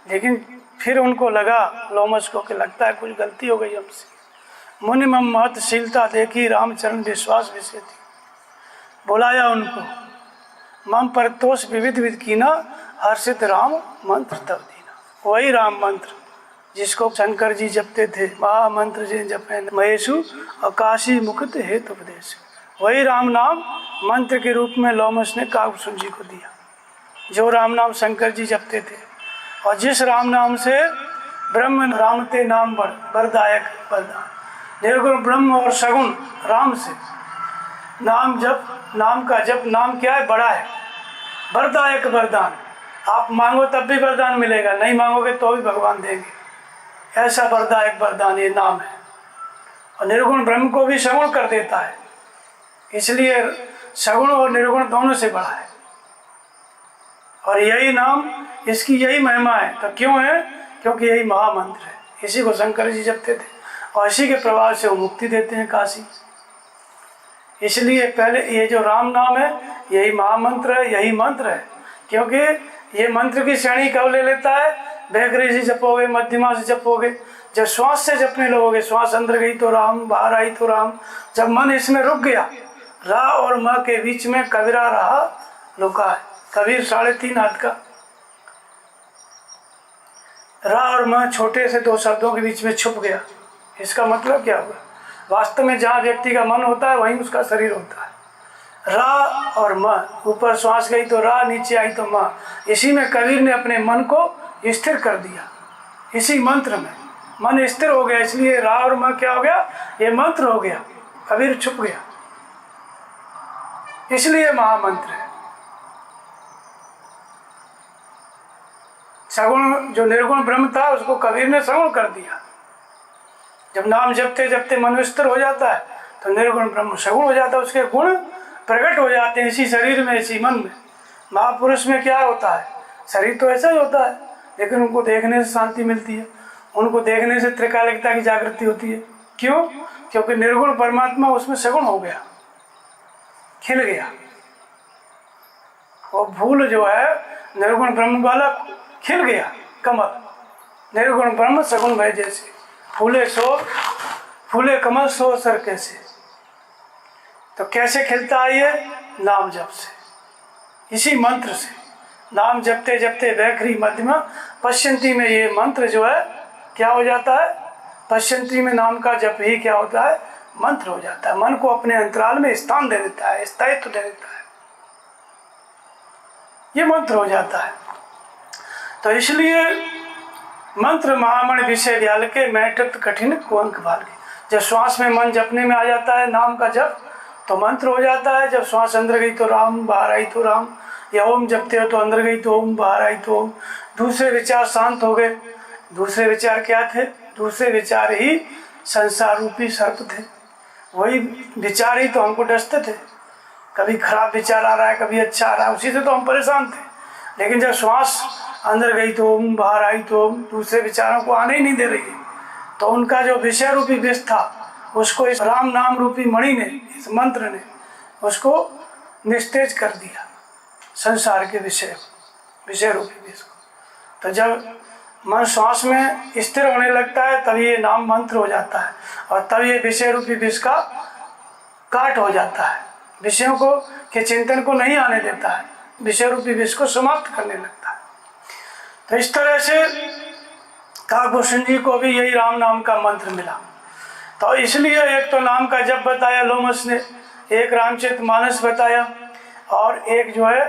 लेकिन फिर उनको लगा, लोमस को, कि लगता है कुछ गलती हो गई हमसे। मुनि मम महत्शीलता देखी, रामचरण विश्वास विषय थी। बुलाया उनको, मम परतोष विविध विध कीना, हर्षित राम मंत्र तब दीना। वही राम मंत्र जिसको शंकर जी जपते थे, महामंत्र जे जपे महेशु आकाशी मुकुट हेतु उपदेश। वही राम नाम मंत्र के रूप में लोमस ने काकभूषण जी को दिया, जो राम नाम शंकर जी जपते थे। और जिस राम नाम से ब्रह्म राम ते नाम बड़ वरदायक वरदान। निर्गुण ब्रह्म और सगुण राम से नाम जप, नाम का जप, नाम क्या है, बड़ा है, वरदायक वरदान। आप मांगो तब भी वरदान मिलेगा, नहीं मांगोगे तो भी भगवान देंगे। ऐसा वरदायक वरदान ये नाम है। और निर्गुण ब्रह्म को भी सगुण कर देता है, इसलिए सगुण और निर्गुण दोनों से बड़ा है। और यही नाम, इसकी यही महिमा है। तो क्यों है? क्योंकि यही महामंत्र है। इसी को शंकर जी जपते थे और इसी के प्रभाव से वो मुक्ति देते हैं काशी। इसलिए पहले ये जो राम नाम है यही महामंत्र है, यही मंत्र है। क्योंकि ये मंत्र की श्रेणी कब ले लेता है? बैकरी से जपोगे, मध्यमा से जपोगे, जब श्वास से जपने लगोगे, श्वास अंदर गई तो राम, बाहर आई तो राम। जब मन इसमें रुक गया, रा और म के बीच में कबीरा रहा लुका है। कबीर 3.5 हाथ का, रा और म छोटे से 2 शब्दों के बीच में छुप गया। इसका मतलब क्या हुआ? वास्तव में जहाँ व्यक्ति का मन होता है वहीं उसका शरीर होता है। रा और म, ऊपर श्वास गई तो रा, नीचे आई तो म। इसी में कबीर ने अपने मन को स्थिर कर दिया। इसी मंत्र में मन स्थिर हो गया, इसलिए रा और म क्या हो गया? ये मंत्र हो गया। कबीर छुप गया, इसलिए महामंत्र है। सगुण जो निर्गुण ब्रह्म था उसको कबीर ने सगुण कर दिया। जब नाम जपते जपते मन स्थिर हो जाता है तो निर्गुण ब्रह्म सगुण हो जाता है, उसके गुण प्रकट हो जाते हैं इसी शरीर में, इसी मन में। महापुरुष में क्या होता है? शरीर तो ऐसा ही होता है, लेकिन उनको देखने से शांति मिलती है, उनको देखने से त्रिकालिकता की जागृति होती है। क्यों? क्योंकि निर्गुण परमात्मा उसमें सगुण हो गया, खिल गया। वो फूल जो है निर्गुण ब्रह्म वाला खिल गया, कमल निर्गुण ब्रह्म सगुण भय जैसे। फूले कमल सो सर कैसे। तो कैसे खिलता है ये? नाम जप से, इसी मंत्र से। नाम जपते जपते वैखरी मध्यमा पश्यंती में ये मंत्र जो है क्या हो जाता है? पश्यंती में नाम का जप ही क्या होता है? मंत्र हो जाता है। मन को अपने अंतराल में स्थान दे देता है, स्थायित्व दे देता है, ये मंत्र हो जाता है। तो इसलिए मंत्र महामण विषय दयाल के, मैठत कठिन को अंक भाल के। जब श्वास में मन जपने में आ जाता है नाम का जप तो मंत्र हो जाता है। जब श्वास अंदर गई तो राम, बाहर आई तो राम, या ओम जपते हो तो अंदर गई तो ओम, बाहर आई तो ओम। दूसरे विचार शांत हो गए। दूसरे विचार क्या थे? दूसरे विचार ही संसार रूपी सर्प थे। वही विचार ही तो हमको डसते थे। कभी खराब विचार आ रहा है, कभी अच्छा आ रहा है, उसी से तो हम परेशान थे। लेकिन जब श्वास अंदर गई तो ओम, बाहर आई तो ओम, दूसरे विचारों को आने ही नहीं दे रही है, तो उनका जो विषय रूपी विष था उसको इस राम नाम रूपी मणि ने, इस मंत्र ने उसको निस्तेज कर दिया, संसार के विषय रूपी विष को। तो जब मन श्वास में स्थिर होने लगता है तब ये नाम मंत्र हो जाता है और तब ये विषय रूपी विष का काट हो जाता है। विषयों को के चिंतन को नहीं आने देता है, विषय रूपी विष को समाप्त करने लगता है। तो इस तरह से काकभूषण जी को भी यही राम नाम का मंत्र मिला। तो इसलिए एक तो नाम का जप बताया लोमस ने, एक रामचरितमानस बताया और एक जो है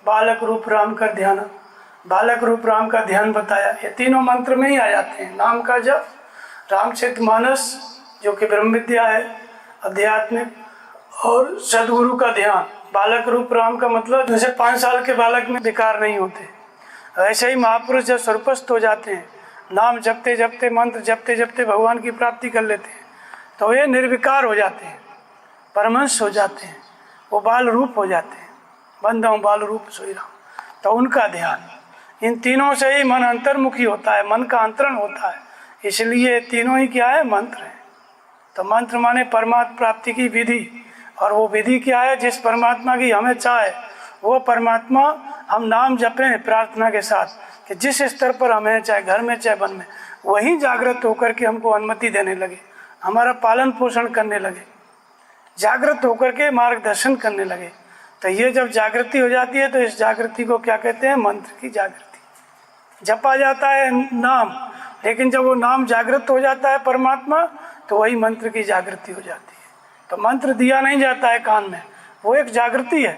बालक रूप राम का ध्यान, बालक रूप राम का ध्यान बताया। ये तीनों मंत्र में ही आ जाते हैं, नाम का जप, रामचरितमानस जो कि ब्रह्म विद्या है आध्यात्मिक, और सदगुरु का ध्यान। बालक रूप राम का मतलब जैसे 5 साल के बालक में विकार नहीं होते, ऐसे ही महापुरुष जब स्वर्गस्थ हो जाते हैं, नाम जपते जपते, मंत्र जपते जपते भगवान की प्राप्ति कर लेते हैं, तो ये निर्विकार हो जाते हैं, परमहंस हो जाते हैं, वो बाल रूप हो जाते हैं। बंदा बाल रूप सोई राम। तो उनका ध्यान, इन तीनों से ही मन अंतर्मुखी होता है, मन का अंतरण होता है। इसलिए तीनों ही क्या है? मंत्र है। तो मंत्र माने परमात्मा प्राप्ति की विधि, और वो विधि क्या है? जिस परमात्मा की हमें चाहे वो परमात्मा हम नाम जपें प्रार्थना के साथ कि जिस स्तर पर हमें, चाहे घर में चाहे वन में, वहीं जागृत होकर के हमको अनुमति देने लगे, हमारा पालन पोषण करने लगे, जागृत होकर के मार्गदर्शन करने लगे। तो ये जब जागृति हो जाती है तो इस जागृति को क्या कहते हैं? मंत्र की जागृति। जपा जाता है नाम, लेकिन जब वो नाम जागृत हो जाता है परमात्मा, तो वही मंत्र की जागृति हो जाती है। तो मंत्र दिया नहीं जाता है कान में, वो एक जागृति है।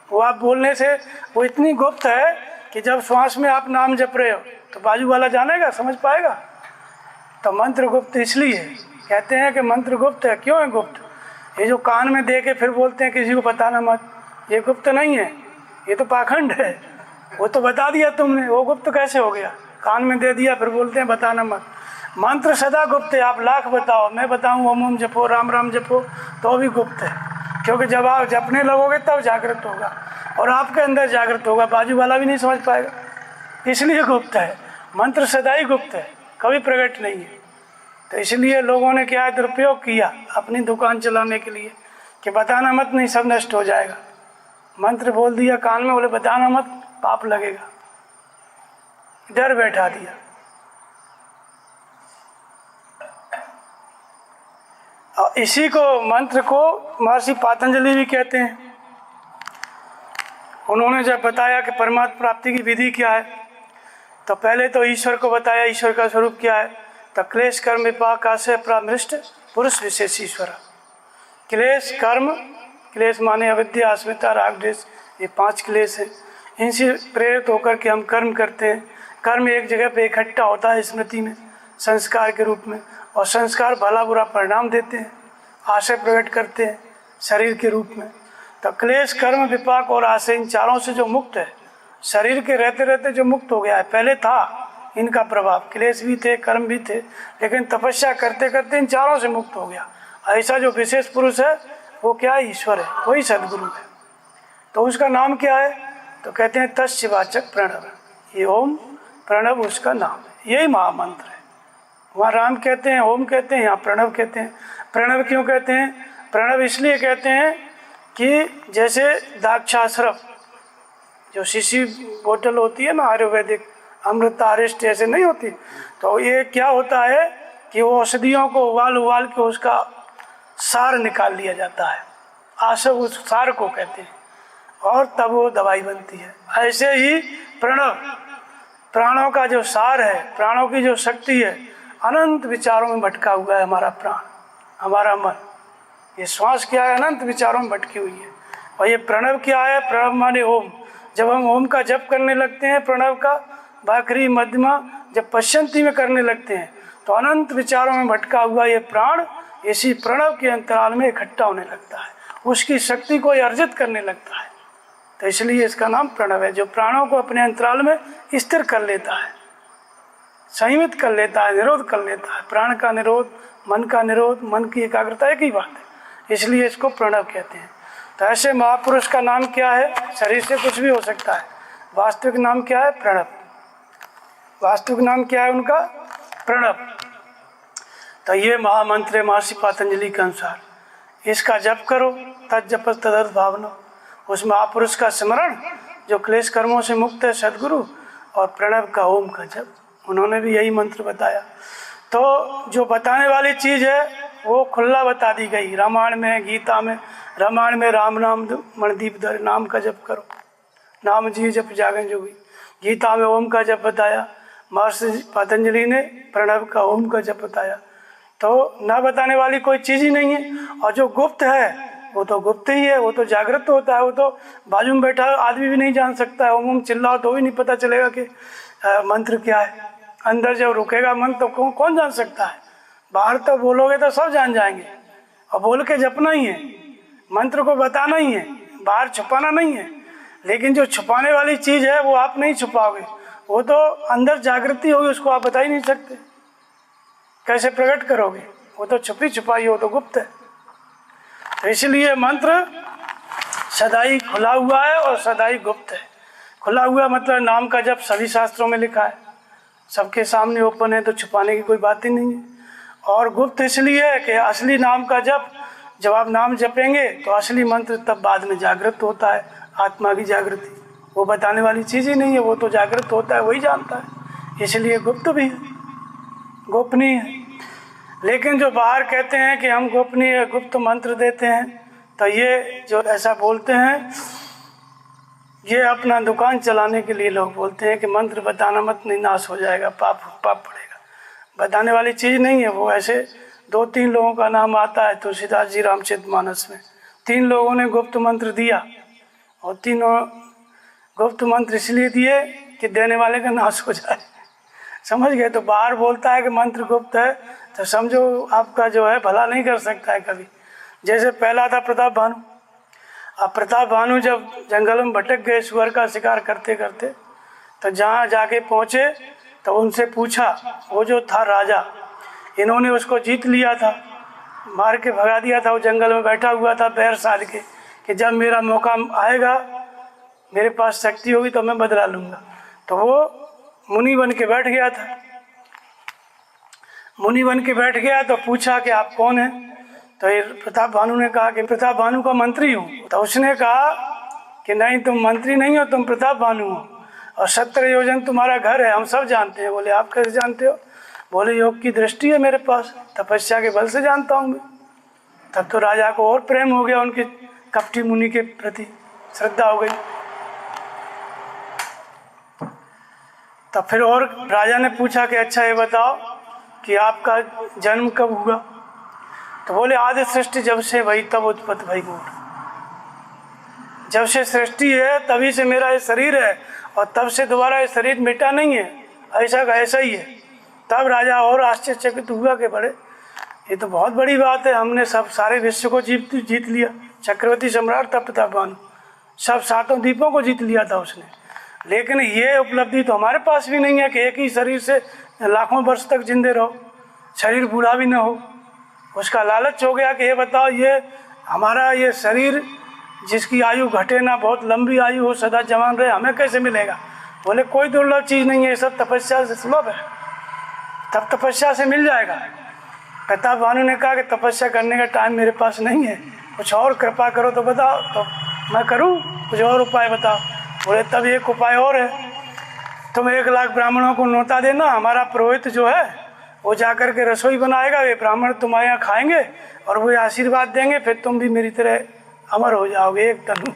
वो आप बोलने से वो इतनी गुप्त है कि जब श्वास में आप नाम जप रहे हो तो बाजू वाला जानेगा, समझ पाएगा। तो मंत्र गुप्त इसलिए कहते हैं कि मंत्र गुप्त है। क्यों है गुप्त? ये जो कान में दे के फिर बोलते हैं किसी को बताना मत, ये गुप्त नहीं है, ये तो पाखंड है। वो तो बता दिया तुमने, वो गुप्त कैसे हो गया? कान में दे दिया फिर बोलते हैं बताना मत। मंत्र सदा गुप्त है। आप लाख बताओ, मैं बताऊं ओम ओम जपो, राम राम जपो, तो भी गुप्त है। क्योंकि जब आप जपने लगोगे तब जागृत होगा और आपके अंदर जागृत होगा, बाजू वाला भी नहीं समझ पाएगा, इसलिए गुप्त है। मंत्र सदा ही गुप्त है, कभी प्रकट नहीं है। तो इसलिए लोगों ने क्या दुरुपयोग किया अपनी दुकान चलाने के लिए कि बताना मत, नहीं सब नष्ट हो जाएगा। मंत्र बोल दिया कान में, बोले बताना मत, पाप लगेगा, डर बैठा दिया। और इसी को मंत्र को महर्षि पातंजलि भी कहते हैं। उन्होंने जब बताया कि परमात्मा प्राप्ति की विधि क्या है, तो पहले तो ईश्वर को बताया, ईश्वर का स्वरूप क्या है। तो क्लेश कर्म विपाक आशय प्रामृष्ट पुरुष विशेष ईश्वर। क्लेश कर्म, क्लेश माने अविद्या, अस्मिता, राग, द्वेष, ये 5 क्लेश हैं। इनसे प्रेरित होकर के हम कर्म करते हैं। कर्म एक जगह पे इकट्ठा होता है स्मृति में, संस्कार के रूप में, और संस्कार भला बुरा परिणाम देते हैं, आशय प्रकट करते हैं शरीर के रूप में। तो क्लेश कर्म विपाक और आशय, इन चारों से जो मुक्त है, शरीर के रहते रहते जो मुक्त हो गया है, पहले था इनका प्रभाव, क्लेश भी थे, कर्म भी थे, लेकिन तपस्या करते करते इन चारों से मुक्त हो गया। ऐसा जो विशेष पुरुष है वो क्या है? ईश्वर है, वही सदगुरु है। तो उसका नाम क्या है? तो कहते हैं तस्य वाचक प्रणव। ये ओम प्रणव उसका नाम है, यही महामंत्र है। वहाँ राम कहते हैं, ओम कहते हैं, यहाँ प्रणव कहते हैं। प्रणव क्यों कहते हैं? प्रणव इसलिए कहते हैं कि जैसे दाक्षाश्रव जो शीशी बोतल होती है ना, आयुर्वेदिक अमृत आरिष्ट ऐसे नहीं होती, तो ये क्या होता है कि वो औषधियों को उबाल के उसका सार निकाल लिया जाता है, आशव उस सार को कहते हैं, और तब वो दवाई बनती है। ऐसे ही प्रणव, प्राणों का जो सार है, प्राणों की जो शक्ति है, अनंत विचारों में भटका हुआ है हमारा प्राण, हमारा मन। ये श्वास क्या है? अनंत विचारों में भटकी हुई है। और ये प्रणव क्या है? प्रणव माने ओम। जब हम ओम का जप करने लगते हैं, प्रणव का बाखरी मध्यमा जब पश्चंती में करने लगते हैं, तो अनंत विचारों में भटका हुआ ये प्राण इसी प्रणव के अंतराल में इकट्ठा होने लगता है, उसकी शक्ति को अर्जित करने लगता है। तो इसलिए इसका नाम प्रणव है, जो प्राणों को अपने अंतराल में स्थिर कर लेता है, संयमित कर लेता है, निरोध कर लेता है। प्राण का निरोध, मन का निरोध, मन की एकाग्रता एक ही बात है, इसलिए इसको प्रणव कहते हैं। तो ऐसे महापुरुष का नाम क्या है? शरीर से कुछ भी हो सकता है, वास्तविक नाम क्या है? प्रणव। वास्तविक नाम क्या है उनका? प्रणव। तो ये महामंत्र है महर्षि पतंजलि के अनुसार, इसका जप करो, तज्जप तदर्थ भावना। उस महापुरुष का स्मरण जो क्लेश कर्मों से मुक्त है, सद्गुरु, और प्रणव का ओम का जप, उन्होंने भी यही मंत्र बताया। तो जो बताने वाली चीज़ है वो खुला बता दी गई रामायण में, गीता में। रामायण में राम नाम मणदीप धर, नाम का जप करो, नाम जी जप जागन जोगी। गीता में ओम का जप बताया, महर्षि पतंजलि ने प्रणव का ओम का जप बताया। तो न बताने वाली कोई चीज़ ही नहीं है। और जो गुप्त है वो तो गुप्त ही है, वो तो जागृत होता है, वो तो बाजू में बैठा आदमी भी नहीं जान सकता है। ओम चिल्लाओ तो भी नहीं पता चलेगा कि मंत्र क्या है। अंदर जब रुकेगा मन तो कौन जान सकता है? बाहर तो बोलोगे तो सब जान जाएंगे, और बोल के जपना ही है, मंत्र को बताना ही है, बाहर छुपाना नहीं है। लेकिन जो छुपाने वाली चीज़ है वो आप नहीं छुपाओगे, वो तो अंदर जागृति होगी, उसको आप बता ही नहीं सकते, कैसे प्रकट करोगे? वो तो छुपी छुपाई, वो तो गुप्त है। तो इसलिए मंत्र सदाई खुला हुआ है और सदाई गुप्त है। खुला हुआ मतलब नाम का जप सभी शास्त्रों में लिखा है, सबके सामने ओपन है, तो छुपाने की कोई बात ही नहीं है। और गुप्त इसलिए है कि असली नाम का जप, जब आप नाम जपेंगे तो असली मंत्र तब बाद में जागृत होता है, आत्मा की जागृति। वो बताने वाली चीज़ ही नहीं है, वो तो जागृत होता है, वही जानता है, इसलिए गुप्त भी है, गोपनीय है। लेकिन जो बाहर कहते हैं कि हम गोपनीय गुप्त मंत्र देते हैं, तो ये जो ऐसा बोलते हैं, ये अपना दुकान चलाने के लिए लोग बोलते हैं कि मंत्र बताना मत, नहीं नाश हो जाएगा, पाप पड़ेगा। बताने वाली चीज़ नहीं है वो। ऐसे 2-3 लोगों का नाम आता है तुलसीदास जी रामचरितमानस में। 3 लोगों ने गुप्त मंत्र दिया, और तीनों गुप्त मंत्र इसलिए दिए कि देने वाले का नाश हो जाए, समझ गए? तो बाहर बोलता है कि मंत्र गुप्त है, तो समझो आपका जो है भला नहीं कर सकता है कभी। जैसे पहला था प्रताप भानु। अब प्रताप भानु जब जंगल में भटक गए सुअर का शिकार करते करते, तो जहाँ जाके पहुँचे तो उनसे पूछा, वो जो था राजा, इन्होंने उसको जीत लिया था, मार के भगा दिया था, वो जंगल में बैठा हुआ था पैर साध के, कि जब मेरा मौका आएगा, मेरे पास शक्ति होगी तो मैं बदला लूँगा। तो वो मुनि बन के बैठ गया था। मुनि बन के बैठ गया तो पूछा कि आप कौन हैं? तो ये प्रताप भानु ने कहा कि प्रताप भानु का मंत्री हूँ। तो उसने कहा कि नहीं, तुम मंत्री नहीं हो, तुम प्रताप भानु हो, और 17 योजन तुम्हारा घर है, हम सब जानते हैं। बोले आप कैसे जानते हो? बोले योग की दृष्टि है मेरे पास, तपस्या के बल से जानता हूँ मैं। तब तो राजा को और प्रेम हो गया, उनके कपटी मुनि के प्रति श्रद्धा हो गई। तब फिर और राजा ने पूछा कि अच्छा ये बताओ कि आपका जन्म कब हुआ? तो बोले आदि सृष्टि जब से भई तब उत्पत्ति भई मूढ़। जब से सृष्टि है तभी से मेरा ये शरीर है, और तब से दोबारा ये शरीर मिटा नहीं है, ऐसा का ऐसा ही है। तब राजा और आश्चर्यचकित हुआ कि बड़े, ये तो बहुत बड़ी बात है, हमने सब सारे विश्व को जीत लिया। चक्रवर्ती सम्राट था प्रताप भानु, सब 7 द्वीपों को जीत लिया था उसने। लेकिन ये उपलब्धि तो हमारे पास भी नहीं है कि एक ही शरीर से लाखों वर्ष तक जिंदे रहो, शरीर बूढ़ा भी ना हो। उसका लालच हो गया कि ये बताओ, ये हमारा ये शरीर जिसकी आयु घटे ना, बहुत लंबी आयु हो, सदा जवान रहे, हमें कैसे मिलेगा? बोले कोई दुर्लभ चीज़ नहीं है, सब तपस्या से सुलभ है, तब तपस्या से मिल जाएगा। प्रताप भानु ने कहा कि तपस्या करने का टाइम मेरे पास नहीं है, कुछ और कृपा करो तो बताओ। तो मैं करूं, कुछ और उपाय बताओ। बोले तब एक उपाय और है, तुम 1 लाख ब्राह्मणों को न्योता देना, हमारा पुरोहित जो है वो जाकर के रसोई बनाएगा, वे ब्राह्मण तुम्हारे यहाँ खाएंगे और वो आशीर्वाद देंगे, फिर तुम भी मेरी तरह अमर हो जाओगे, एक तनु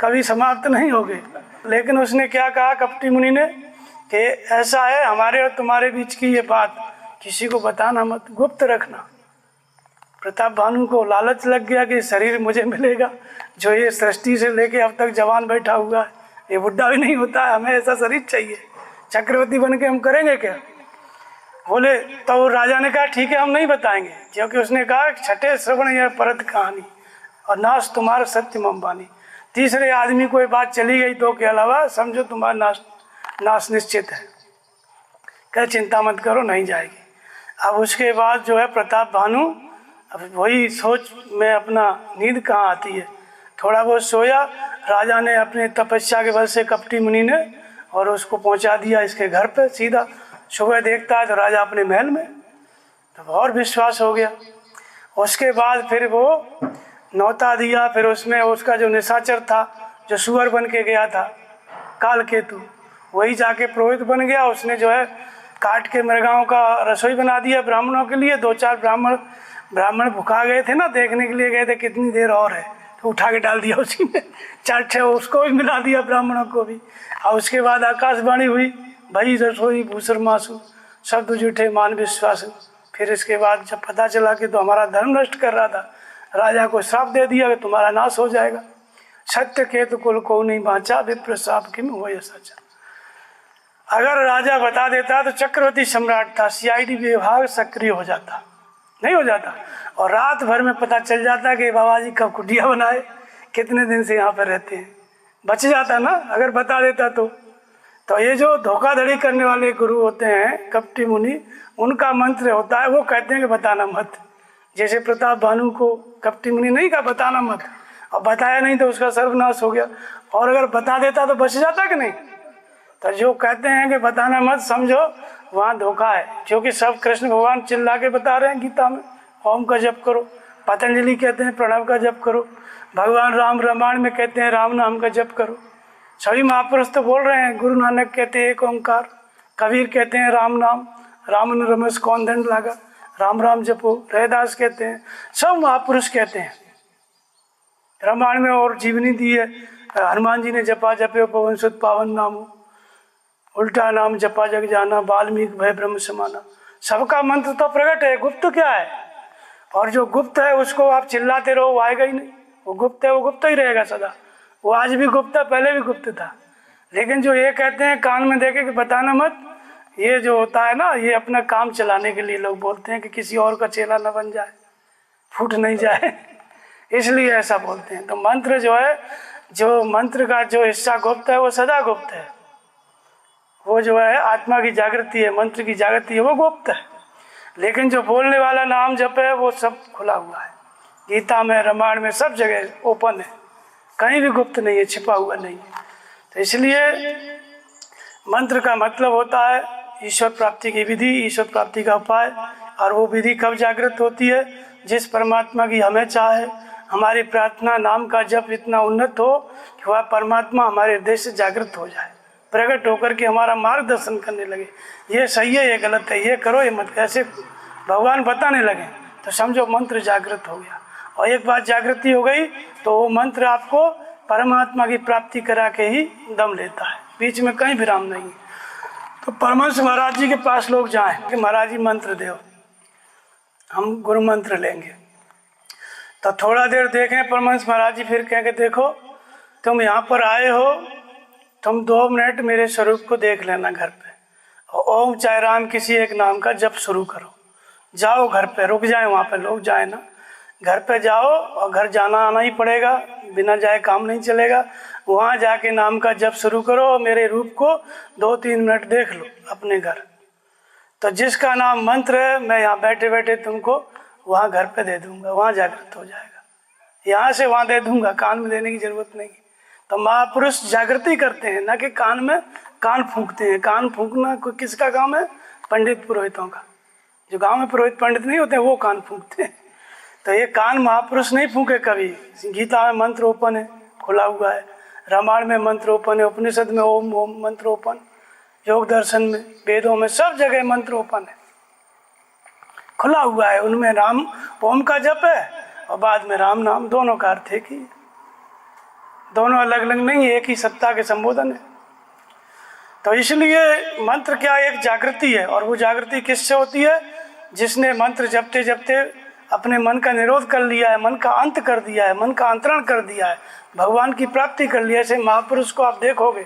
कभी समाप्त नहीं होगे। लेकिन उसने क्या कहा कपटी मुनि ने कि ऐसा है, हमारे और तुम्हारे बीच की ये बात किसी को बताना मत, गुप्त रखना। प्रताप भानु को लालच लग गया कि शरीर मुझे मिलेगा, जो ये सृष्टि से लेके अब तक जवान बैठा हुआ है, ये बुढ़ा भी नहीं होता है, हमें ऐसा शरीर चाहिए, चक्रवर्ती बन के हम करेंगे क्या? बोले तो राजा ने कहा ठीक है हम नहीं बताएंगे, क्योंकि उसने कहा छठे श्रवण यह परत कहानी और नाश तुम्हारा सत्यम अंबानी। तीसरे आदमी कोई बात चली गई तो के अलावा समझो तुम्हारा नाश निश्चित है। कह चिंता मत करो नहीं जाएगी। अब उसके बाद जो है प्रताप भानु अब वही सोच में अपना नींद कहाँ आती है, थोड़ा बहुत सोया। राजा ने अपने तपस्या के बल से कपटी मुनि ने और उसको पहुंचा दिया इसके घर पे सीधा। सुबह देखता है तो राजा अपने महल में, तो और विश्वास हो गया। उसके बाद फिर वो नौता दिया, फिर उसमें उसका जो निशाचर था जो सुअर बन के गया था काल केतु, वही जाके पुरोहित बन गया। उसने जो है काट के मृगाओं का रसोई बना दिया ब्राह्मणों के लिए। 2-4 ब्राह्मण भुखा गए थे ना, देखने के लिए गए थे कितनी देर और है, तो उठा के डाल दिया उसी में। 4-6 उसको भी मिला दिया ब्राह्मणों को भी। और उसके बाद आकाशवाणी हुई, भई रसोई भूसर मासु शब्द जूठे मान विश्वासु। फिर इसके बाद जब पता चला कि तो हमारा धर्म नष्ट कर रहा था, राजा को श्राप दे दिया कि तुम्हारा नाश हो जाएगा। सत्य केतु कुल को नहीं बाँचा, विप्र श्राप किम हो सचा। अगर राजा बता देता तो चक्रवर्ती सम्राट था, CID विभाग सक्रिय हो जाता, नहीं हो जाता, और रात भर में पता चल जाता कि बाबा जी कब कुटिया बनाए, कितने दिन से यहाँ पर रहते हैं, बच जाता ना अगर बता देता तो ये जो धोखाधड़ी करने वाले गुरु होते हैं कपटी मुनि, उनका मंत्र होता है, वो कहते हैं कि बताना मत। जैसे प्रताप भानु को कपटी मुनि नहीं कहा बताना मत, और बताया नहीं तो उसका सर्वनाश हो गया, और अगर बता देता तो बच जाता कि नहीं। तो जो कहते हैं कि बताना मत, समझो वहाँ धोखा है, क्योंकि सब कृष्ण भगवान चिल्ला के बता रहे हैं गीता में, ओम का जप करो। पतंजलि कहते हैं प्रणव का जप करो। भगवान राम रामायण में कहते हैं राम नाम का जप करो। सभी महापुरुष तो बोल रहे हैं, गुरु नानक कहते हैं एक ओंकार, कबीर कहते हैं राम नाम, राम न रमेश कौन दंड लागा, राम राम जपो। रैदास कहते हैं, सब महापुरुष कहते हैं। रामायण में और जीवनी दी है, हनुमान जी ने जपा जपे पवन सुत पावन नामो, उल्टा नाम जपा जग जाना, वाल्मीकि भय ब्रह्म समाना। सबका मंत्र तो प्रकट है, गुप्त क्या है? और जो गुप्त है उसको आप चिल्लाते रहो, वो आएगा ही नहीं। वो गुप्त है, वो गुप्त ही रहेगा सदा। वो आज भी गुप्त है, पहले भी गुप्त था। लेकिन जो ये कहते हैं कान में देके कि बताना मत, ये जो होता है ना, ये अपना काम चलाने के लिए लोग बोलते हैं कि किसी और का चेला न बन जाए, फूट नहीं जाए, इसलिए ऐसा बोलते हैं। तो मंत्र जो है, जो मंत्र का जो हिस्सा गुप्त है वो सदा गुप्त है। वो जो है आत्मा की जागृति है, मंत्र की जागृति है, वो गुप्त है। लेकिन जो बोलने वाला नाम जप है वो सब खुला हुआ है। गीता में, रामायण में, सब जगह ओपन है, कहीं भी गुप्त नहीं है, छिपा हुआ नहीं है। तो इसलिए मंत्र का मतलब होता है ईश्वर प्राप्ति की विधि, ईश्वर प्राप्ति का उपाय। और वो विधि कब जागृत होती है? जिस परमात्मा की हमें चाहे, हमारी प्रार्थना नाम का जप इतना उन्नत हो कि वह परमात्मा हमारे हृदय से जागृत हो जाए, प्रकट होकर के हमारा मार्गदर्शन करने लगे, ये सही है, ये गलत है, ये करो, ये मत, ऐसे भगवान बताने लगे, तो समझो मंत्र जागृत हो गया। और एक बार जागृति हो गई तो वो मंत्र आपको परमात्मा की प्राप्ति करा के ही दम लेता है, बीच में कहीं विराम नहीं है। तो परमहंस महाराज जी के पास लोग जाएं कि महाराज जी मंत्र दो, हम गुरु मंत्र लेंगे। तो थोड़ा देर देखें परमहंस महाराज जी, फिर कहेंगे देखो तुम यहाँ पर आए हो, तुम 2 मिनट मेरे स्वरूप को देख लेना घर पे, और ओम चाहे राम किसी एक नाम का जप शुरू करो। जाओ घर पे, रुक जाए वहाँ पे लोग, जाए ना, घर पे जाओ, और घर जाना आना ही पड़ेगा, बिना जाए काम नहीं चलेगा। वहाँ जाके नाम का जप शुरू करो और मेरे रूप को 2-3 मिनट देख लो अपने घर। तो जिसका नाम मंत्र है, मैं यहाँ बैठे बैठे तुमको वहाँ घर पे दे दूंगा, वहाँ जागृत हो जाएगा। यहाँ से वहाँ दे दूंगा, कान में देने की जरूरत नहीं। तो महापुरुष जागृति करते हैं, ना कि कान में कान फूंकते हैं। कान फूंकना किसका काम है? पंडित पुरोहितों का। जो गांव में पुरोहित पंडित नहीं होते वो कान फूंकते हैं। तो ये कान महापुरुष नहीं फूंके कभी। गीता में मंत्र ओपन है, खुला हुआ है, रामायण में मंत्र ओपन है, उपनिषद में ओम ओम मंत्र ओपन, योग दर्शन में, वेदों में, सब जगह मंत्र ओपन है, खुला हुआ है। उनमें राम ओम का जप है और बाद में राम नाम, दोनों का अर्थ एक ही, दोनों अलग अलग नहीं, एक ही सत्ता के संबोधन है। तो इसलिए मंत्र क्या, एक जागृति है। और वो जागृति किससे होती है? जिसने मंत्र जपते जपते अपने मन का निरोध कर लिया है, मन का अंत कर दिया है, मन का अंतरण कर दिया है, भगवान की प्राप्ति कर लिया है। ऐसे महापुरुष को आप देखोगे,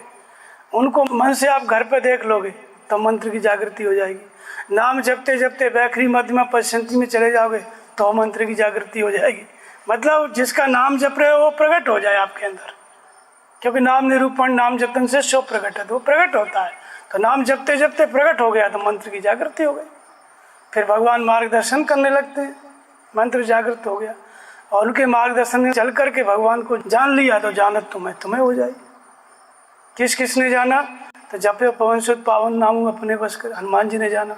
उनको मन से आप घर पे देख लोगे तो मंत्र की जागृति हो जाएगी। नाम जपते जपते वैखरी मध्यमा पश्चंती में चले जाओगे तो मंत्र की जागृति हो जाएगी। मतलब जिसका नाम जप रहे हो वो प्रकट हो जाए आपके अंदर, क्योंकि नाम निरूपण नाम जपन से शो प्रकट है, तो वो प्रकट होता है। तो नाम जपते जपते प्रकट हो गया तो मंत्र की जागृति हो गई। फिर भगवान मार्गदर्शन करने लगते हैं, मंत्र जागृत हो गया और उनके मार्गदर्शन में चल करके भगवान को जान लिया तो जानत तुम्हें हो जाएगी। किस किसने जाना? तो जपे पवन सुत पावन नामू अपने बस कर, हनुमान जी ने जाना।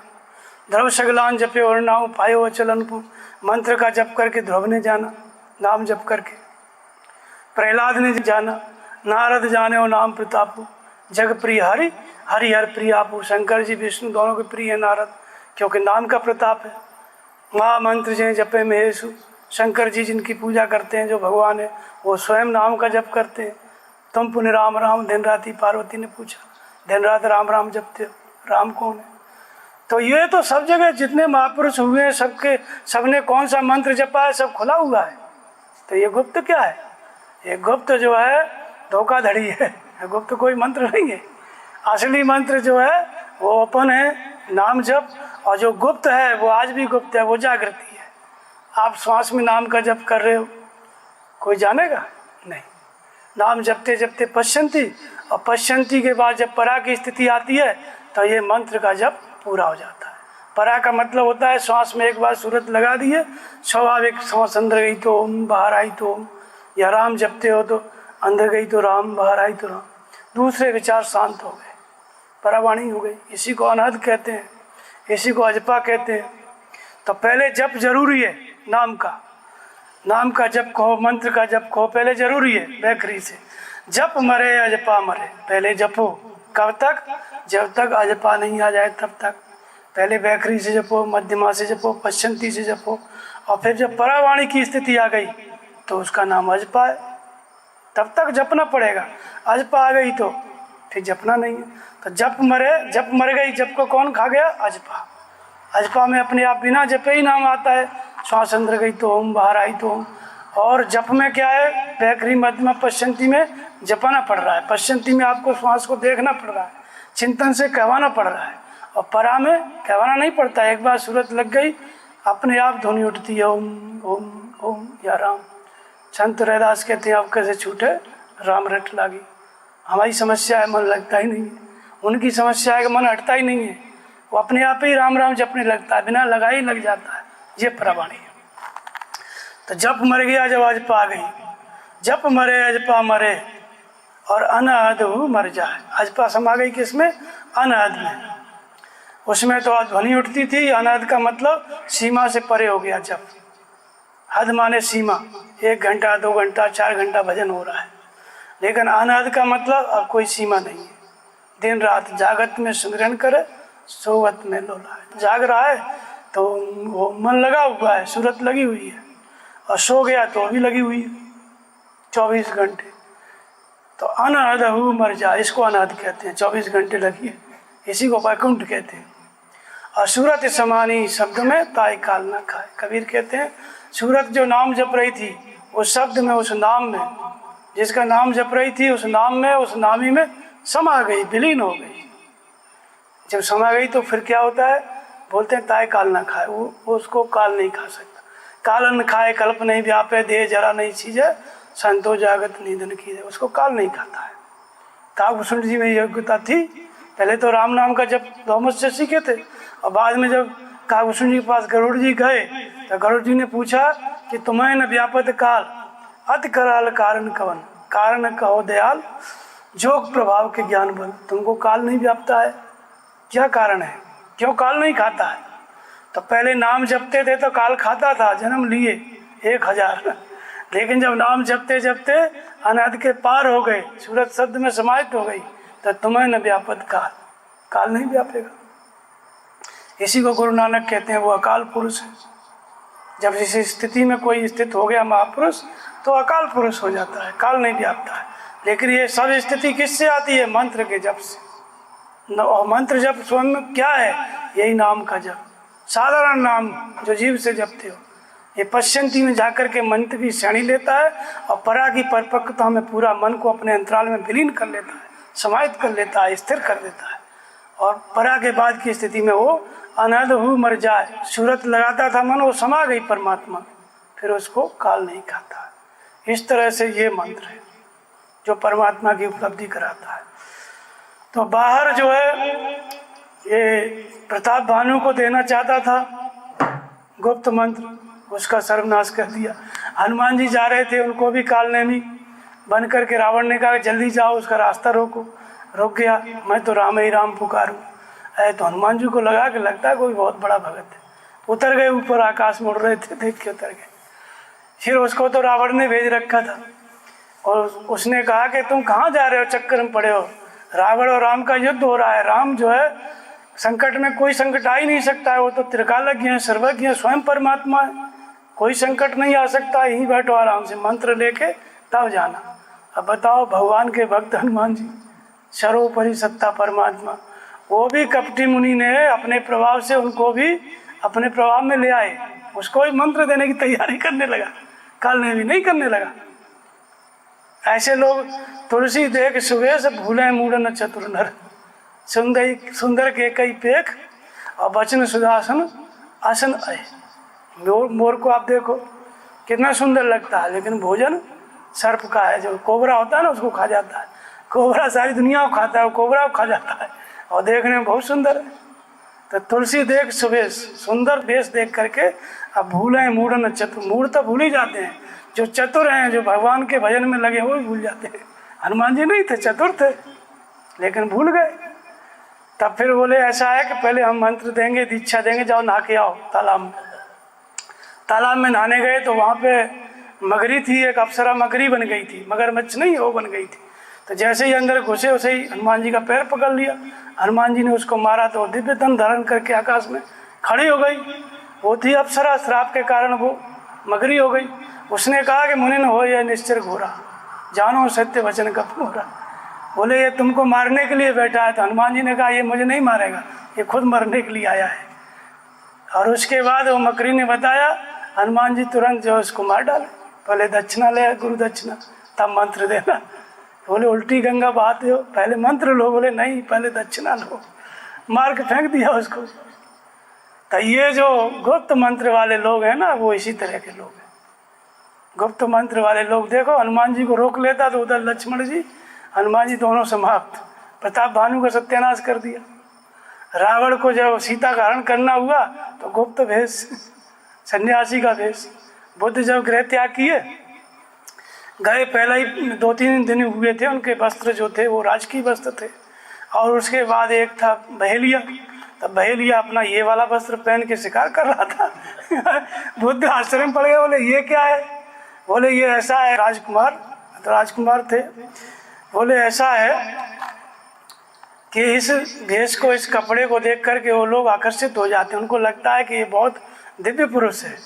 ध्रुव सगलान जपे और नाम पायो अचल अनुपम, मंत्र का जप करके ध्रुव ने जाना नाम जप करके। प्रहलाद ने जाना, नारद जाने और नाम प्रतापू, जग प्रिय हरि हरि हर प्रिय आपू। शंकर जी विष्णु दोनों के प्रिय है नारद, क्योंकि नाम का प्रताप है। महामंत्र जिन्हें जपे महेशु, शंकर जी जिनकी पूजा करते हैं जो भगवान है वो स्वयं नाम का जप करते हैं। तुम पुण्य राम राम दिन राति, पार्वती ने पूछा दिन रात राम राम जपते हो, राम कौन है? तो ये तो सब जगह जितने महापुरुष हुए हैं सबने कौन सा मंत्र जपा है, सब खुला हुआ है। तो ये गुप्त क्या है? ये गुप्त जो है धोखाधड़ी है, गुप्त कोई मंत्र नहीं है। असली मंत्र जो है वो ओपन है, नाम जप, और जो गुप्त है वो आज भी गुप्त है, वो जागृति है। आप श्वास में नाम का जप कर रहे हो, कोई जानेगा नहीं। नाम जपते जपते पश्चंती, और पश्चंती के बाद जब परा की स्थिति आती है तो ये मंत्र का जप पूरा हो जाता है। परा का मतलब होता है श्वास में एक बार सूरत लगा दिए, स्वाभाविक श्वास अंदर गई तो ओम, बाहर आई तो ओम, या राम जपते हो तो अंदर गई तो राम, बाहर आई तो राम, दूसरे विचार शांत हो गए, परावाणी हो गई। इसी को अनहद कहते हैं, इसी को अजपा कहते हैं। तो पहले जप जरूरी है नाम का जप कहो, मंत्र का जप कहो, पहले जरूरी है वैखरी से। जप मरे अजपा मरे, पहले जपो। कब तक? जब तक अजपा नहीं आ जाए तब तक। पहले वैखरी से जपो, मध्यमा से जपो, पश्चंती से जपो, और फिर जब परावाणी की स्थिति आ गई तो उसका नाम अजपा है, तब तक जपना पड़ेगा। अजपा आ गई तो फिर जपना नहीं है। तो जप मर गई, जप को कौन खा गया? अजपा। अजपा में अपने आप बिना जपे ही नाम आता है, श्वास अंदर गई तो ओम, बाहर आई तो ओम। और जप में क्या है? वैखरी मध्यमा पश्चंती में जपाना पड़ रहा है, पश्चंती में आपको श्वास को देखना पड़ रहा है, चिंतन से कहवाना पड़ रहा है, और परा में कहवाना नहीं पड़ता। एक बार सूरत लग गई अपने आप ध्वनि उठती है ओम ओम ओम या राम। संत रैदास कहते हैं अब कैसे छूटे राम रट लागी। हमारी समस्या है मन लगता ही नहीं है, उनकी समस्या है कि मन हटता ही नहीं है, वो अपने आप ही राम राम जपने लगता है, बिना लगाए ही लग जाता है। ये परावाणी है। तो जप मर गया जब अजपा आ गई, जप मरे अजपा मरे और अनहद मर जाए। अजपा समा गई किसमें? अनहद में। उसमें तो ध्वनि उठती थी, अनहद का मतलब सीमा से परे हो गया जप। हद माने सीमा, 1 घंटा 2 घंटा 4 घंटा भजन हो रहा है, लेकिन अनहद का मतलब अब कोई सीमा नहीं है। दिन रात जागत में सुमिरन करे, सोवत में लोलाए। जाग रहा है तो वो मन लगा हुआ है, सूरत लगी हुई है, और सो गया तो भी लगी हुई है 24 घंटे। तो अनहद मर जा, इसको अनहद कहते हैं, 24 घंटे लगी है, इसी को वैकुंठ कहते हैं। और सूरत समानी शब्द में ताई काल ना खाए। कबीर कहते हैं सूरत जो नाम जप रही थी उस शब्द में, उस नाम में, जिसका नाम जप रही थी उस नाम में, उस नामी में समा गई, विलीन हो गई। जब समा गई तो फिर क्या होता है? बोलते हैं ताई काल ना खाए, वो उसको काल नहीं खा सकता। कालन खाए कल्प नहीं व्यापे, देह जरा नहीं चीजे, संतो जागत निधन की, उसको काल नहीं खाता है। काकभूषण जी में योग्यता थी, पहले तो राम नाम का जब धौमस से सीखे थे, और बाद में जब काकभूषण जी के पास गरुड़ जी गए तो गरुड़ जी ने पूछा कि तुम्हें न व्यापत काल, अति कराल कारण कवन, कारण कहो दयाल, जोग प्रभाव के ज्ञान बल। तुमको काल नहीं व्यापता है, क्या कारण है, क्यों काल नहीं खाता है? तो पहले नाम जपते थे तो काल खाता था, जन्म लिए 1000, लेकिन जब नाम जपते जपते अनहद के पार हो गए, सूरत शब्द में समाहित हो गई, तो तुम्हें न व्यापत काल, काल नहीं व्यापेगा। इसी को गुरु नानक कहते हैं वो अकाल पुरुष है। जब इस स्थिति में कोई स्थित हो गया महापुरुष तो अकाल पुरुष हो जाता है, काल नहीं व्यापता है। लेकिन ये सब स्थिति किससे आती है? मंत्र के जप से। और मंत्र जप स्वयं में क्या है? यही नाम का जप, साधारण नाम जो जीव से जपते हो। ये पश्चंती में जाकर के मंत्र की श्रेणी लेता है और परा की परिपक्वता में पूरा मन को अपने अंतराल में विलीन कर लेता है, समाहित कर लेता है, स्थिर कर देता है, और परा के बाद की स्थिति में वो अनहद हु मर जाए, सूरत लगाता था मन, वो समा गई परमात्मा में, फिर उसको काल नहीं खाता। इस तरह से ये मंत्र है जो परमात्मा की उपलब्धि कराता है। तो बाहर जो है ये प्रताप भानु को देना चाहता था गुप्त मंत्र, उसका सर्वनाश कर दिया। हनुमान जी जा रहे थे, उनको भी कालनेमी बन करके रावण ने कहा जल्दी जाओ, उसका रास्ता रोको। रुक गया, मैं तो राम ही राम पुकारूं। तो हनुमान जी को लगा कि लगता है कोई बहुत बड़ा भगत है। उतर गए ऊपर, आकाश मुड़ रहे थे, देख के उतर गए। फिर उसको तो रावण ने भेज रखा था और उसने कहा कि तुम कहाँ जा रहे हो, चक्कर में पड़े हो, रावण और राम का युद्ध हो रहा है। राम जो है संकट में कोई संकट आ ही नहीं सकता है, वो तो त्रिकालज्ञ है, सर्वज्ञ है, स्वयं परमात्मा है, कोई संकट नहीं आ सकता। यहीं बैठो आराम से, मंत्र लेके तब जाना। अब बताओ, भगवान के भक्त हनुमान जी, सर्वोपरि सत्ता परमात्मा, वो भी कपटी मुनि ने अपने प्रभाव से उनको भी अपने प्रभाव में ले आए, उसको भी मंत्र देने की तैयारी करने लगा, काल ने भी नहीं करने लगा। ऐसे लोग तुलसी देख सुवेश भूले मूढ़ न चतुर नर, सुंदर के कई पेख और बचन सुदासन आसन आए। मोर को आप देखो कितना सुंदर लगता है, लेकिन भोजन सर्प का है, जो कोबरा होता है ना उसको खा जाता है। कोबरा सारी दुनिया को खाता है, वो कोबरा को खा जाता है और देखने में बहुत सुंदर है। तो तुलसी देख सुवेश, सुंदर वेश देख करके अब भूले मूढ़ न चतुर, मूढ़ तो भूल ही जाते हैं, जो चतुर हैं, जो भगवान के भजन में लगे वो भी भूल जाते हैं। हनुमान जी नहीं थे, चतुर थे, लेकिन भूल गए। तब फिर बोले ऐसा है कि पहले हम मंत्र देंगे, दीक्षा देंगे, जाओ नहा के आओ तालाब में। तालाब में नहाने गए तो वहाँ पे मगरी थी, एक अप्सरा मगरी बन गई थी, मगरमच्छ नहीं, वो बन गई थी। तो जैसे ही अंदर घुसे वैसे ही हनुमान जी का पैर पकड़ लिया। हनुमान जी ने उसको मारा तो दिव्य धन धारण करके आकाश में खड़ी हो गई। वो थी अप्सरा, श्राप के कारण वो मगरी हो गई। उसने कहा कि मुनिन हो यह निश्चर घोरा, जानो सत्य वचन कब मोरा। बोले ये तुमको मारने के लिए बैठा है। तो हनुमान जी ने कहा ये मुझे नहीं मारेगा, ये खुद मरने के लिए आया है। और उसके बाद वो मकरी ने बताया, हनुमान जी तुरंत जो उसको मार डाले। पहले दक्षिणा ले, गुरु दक्षिणा, तब मंत्र देना। बोले उल्टी गंगा बहाते हो, पहले मंत्र लो। बोले नहीं, पहले दक्षिणा लो। मार के फेंक दिया उसको। तो ये जो गुप्त मंत्र वाले लोग हैं ना, वो इसी तरह के लोग हैं। गुप्त मंत्र वाले लोग देखो, हनुमान जी को रोक लेता तो उधर लक्ष्मण जी हनुमान जी दोनों समाप्त। प्रताप भानु का सत्यानाश कर दिया। रावण को जब सीता का हरण करना हुआ तो गुप्त भेष, सन्यासी का भेष। बुद्ध जब गृह त्याग किए, गए पहले ही 2-3 दिन हुए थे, उनके वस्त्र जो थे वो राजकीय वस्त्र थे। और उसके बाद एक था बहेलिया, तब बहेलिया अपना ये वाला वस्त्र पहन के शिकार कर रहा था। बुद्ध आश्चर्य में पड़ गए, बोले ये क्या है? बोले ये ऐसा है राजकुमार, तो राजकुमार थे। बोले ऐसा है कि इस भेष को, इस कपड़े को देख करके वो लोग आकर्षित हो जाते हैं, उनको लगता है कि ये बहुत दिव्य पुरुष है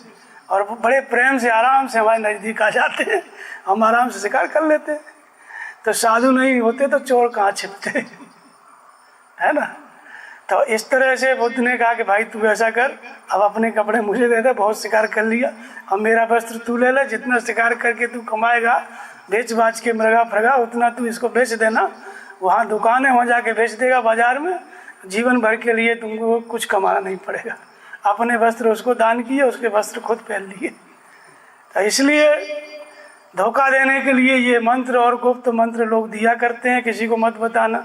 और बड़े प्रेम से आराम से हमारे नज़दीक आ जाते हैं, हम आराम से शिकार कर लेते हैं। तो साधु नहीं होते तो चोर कहाँ छिपते, है ना। तो इस तरह से बुद्ध ने कहा कि भाई तू ऐसा कर, अब अपने कपड़े मुझे दे दे, बहुत शिकार कर लिया, अब मेरा वस्त्र तू ले ले, जितना शिकार करके तू कमाएगा बेच बाच के मृगा फ्रगा उतना तू इसको बेच देना, वहाँ दुकान है वहाँ जाके बेच देगा बाजार में, जीवन भर के लिए तुमको कुछ कमाना नहीं पड़ेगा। अपने वस्त्र उसको दान किए, उसके वस्त्र खुद पहन लिए। तो इसलिए धोखा देने के लिए ये मंत्र और गुप्त मंत्र लोग दिया करते हैं, किसी को मत बताना,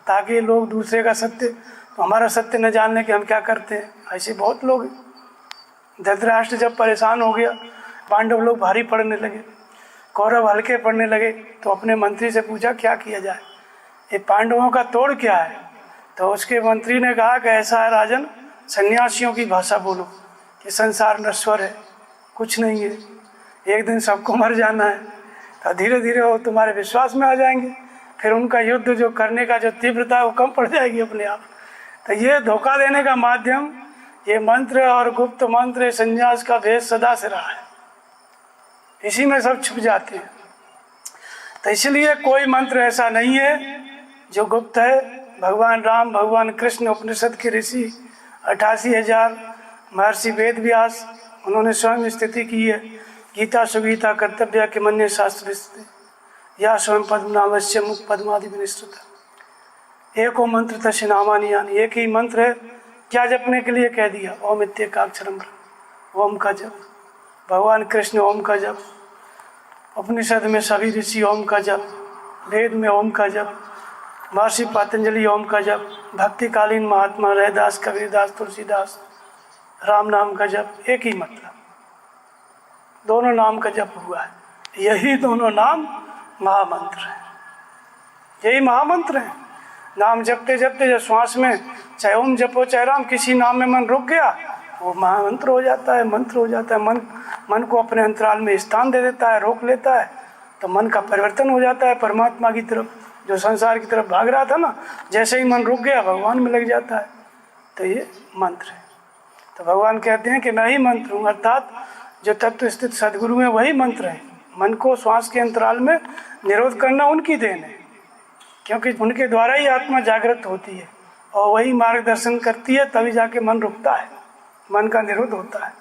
ताकि लोग दूसरे का सत्य, तो हमारा सत्य न जानने के हम क्या करते हैं। ऐसे बहुत लोग हैं। धृतराष्ट्र जब परेशान हो गया, पांडव लोग भारी पड़ने लगे, कौरव हल्के पड़ने लगे, तो अपने मंत्री से पूछा क्या किया जाए, ये पांडवों का तोड़ क्या है। तो उसके मंत्री ने कहा कि ऐसा है राजन, सन्यासियों की भाषा बोलो कि संसार नश्वर है, कुछ नहीं है, एक दिन सबको मर जाना है। तो धीरे धीरे वो तुम्हारे विश्वास में आ जाएंगे, फिर उनका युद्ध जो करने का जो तीव्रता है वो कम पड़ जाएगी अपने आप। तो ये धोखा देने का माध्यम, ये मंत्र और गुप्त मंत्र, संन्यास का भेद सदा से रहा है, इसी में सब छुप जाते हैं। तो इसलिए कोई मंत्र ऐसा नहीं है जो गुप्त है। भगवान राम, भगवान कृष्ण, उपनिषद के ऋषि 88,000 महर्षि वेद व्यास, उन्होंने स्वयं स्थिति की है। गीता सुगीता कर्तव्य के मन्य शास्त्र या स्वयं पद्मनाभस्य मुख पद्मादि विनिश्चित। एको मंत्र तस्य नामानि यानि, एक ही मंत्र है क्या जपने के लिए कह दिया? ओम इत्येकाक्षरम ब्रह्म, ओम का जप। भगवान कृष्ण ओम का जप, उपनिषद में सभी ऋषि ओम का जप, वेद में ओम का जप, महर्षि पतंजलि ओम का जप, भक्तिकालीन महात्मा रैदास, कबीरदास, तुलसीदास, राम नाम का जप। एक ही मतलब, दोनों नाम का जप हुआ है। यही दोनों नाम महामंत्र हैं, यही महामंत्र हैं। नाम जपते जपते जब श्वास में चाहे ओम जपो चाहे राम, किसी नाम में मन रुक गया, वो महामंत्र हो जाता है, मंत्र हो जाता है। मन को अपने अंतराल में स्थान दे देता है, रोक लेता है, तो मन का परिवर्तन हो जाता है परमात्मा की तरफ। जो संसार की तरफ भाग रहा था ना, जैसे ही मन रुक गया भगवान में लग जाता है। तो ये मंत्र है। तो भगवान कहते हैं कि मैं ही मंत्र हूँ, अर्थात जो तत्व स्थित सदगुरु हैं वही मंत्र है। मन को श्वास के अंतराल में निरोध करना उनकी देन है, क्योंकि उनके द्वारा ही आत्मा जागृत होती है और वही मार्गदर्शन करती है, तभी जाके मन रुकता है, मन का निरोध होता है।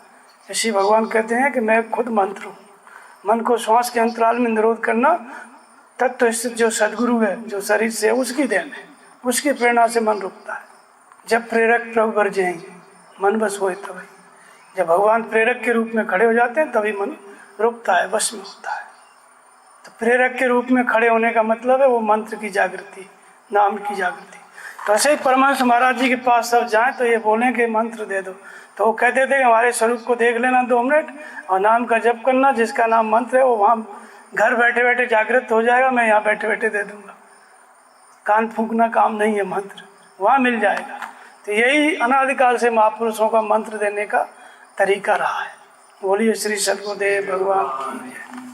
इसी भगवान कहते हैं कि मैं खुद मंत्र हूँ। मन को श्वास के अंतराल में निरोध करना तत्व स्थित जो सदगुरु है, जो शरीर से है, उसकी देन है, उसकी प्रेरणा से मन रुकता है। जब प्रेरक प्रभु बर जाएंगे मन बस होए तभी, जब भगवान प्रेरक के रूप में खड़े हो जाते हैं तभी मन रुकता है, वश में होता है। तो प्रेरक के रूप में खड़े होने का मतलब है वो मंत्र की जागृति, नाम की जागृति। तो ऐसे ही परमहंस महाराज जी के पास सब जाएं तो ये बोलें कि मंत्र दे दो, तो वो कहते थे कि हमारे स्वरूप को देख लेना 2 मिनट और नाम का जप करना, जिसका नाम मंत्र है वो वहाँ घर बैठे बैठे जागृत हो जाएगा, मैं यहाँ बैठे बैठे दे दूंगा। कान फूंकना काम नहीं है, मंत्र वहाँ मिल जाएगा। तो यही अनादिकाल से महापुरुषों का मंत्र देने का तरीका रहा है। बोलिए श्री सद्गुरुदेव भगवान की जय।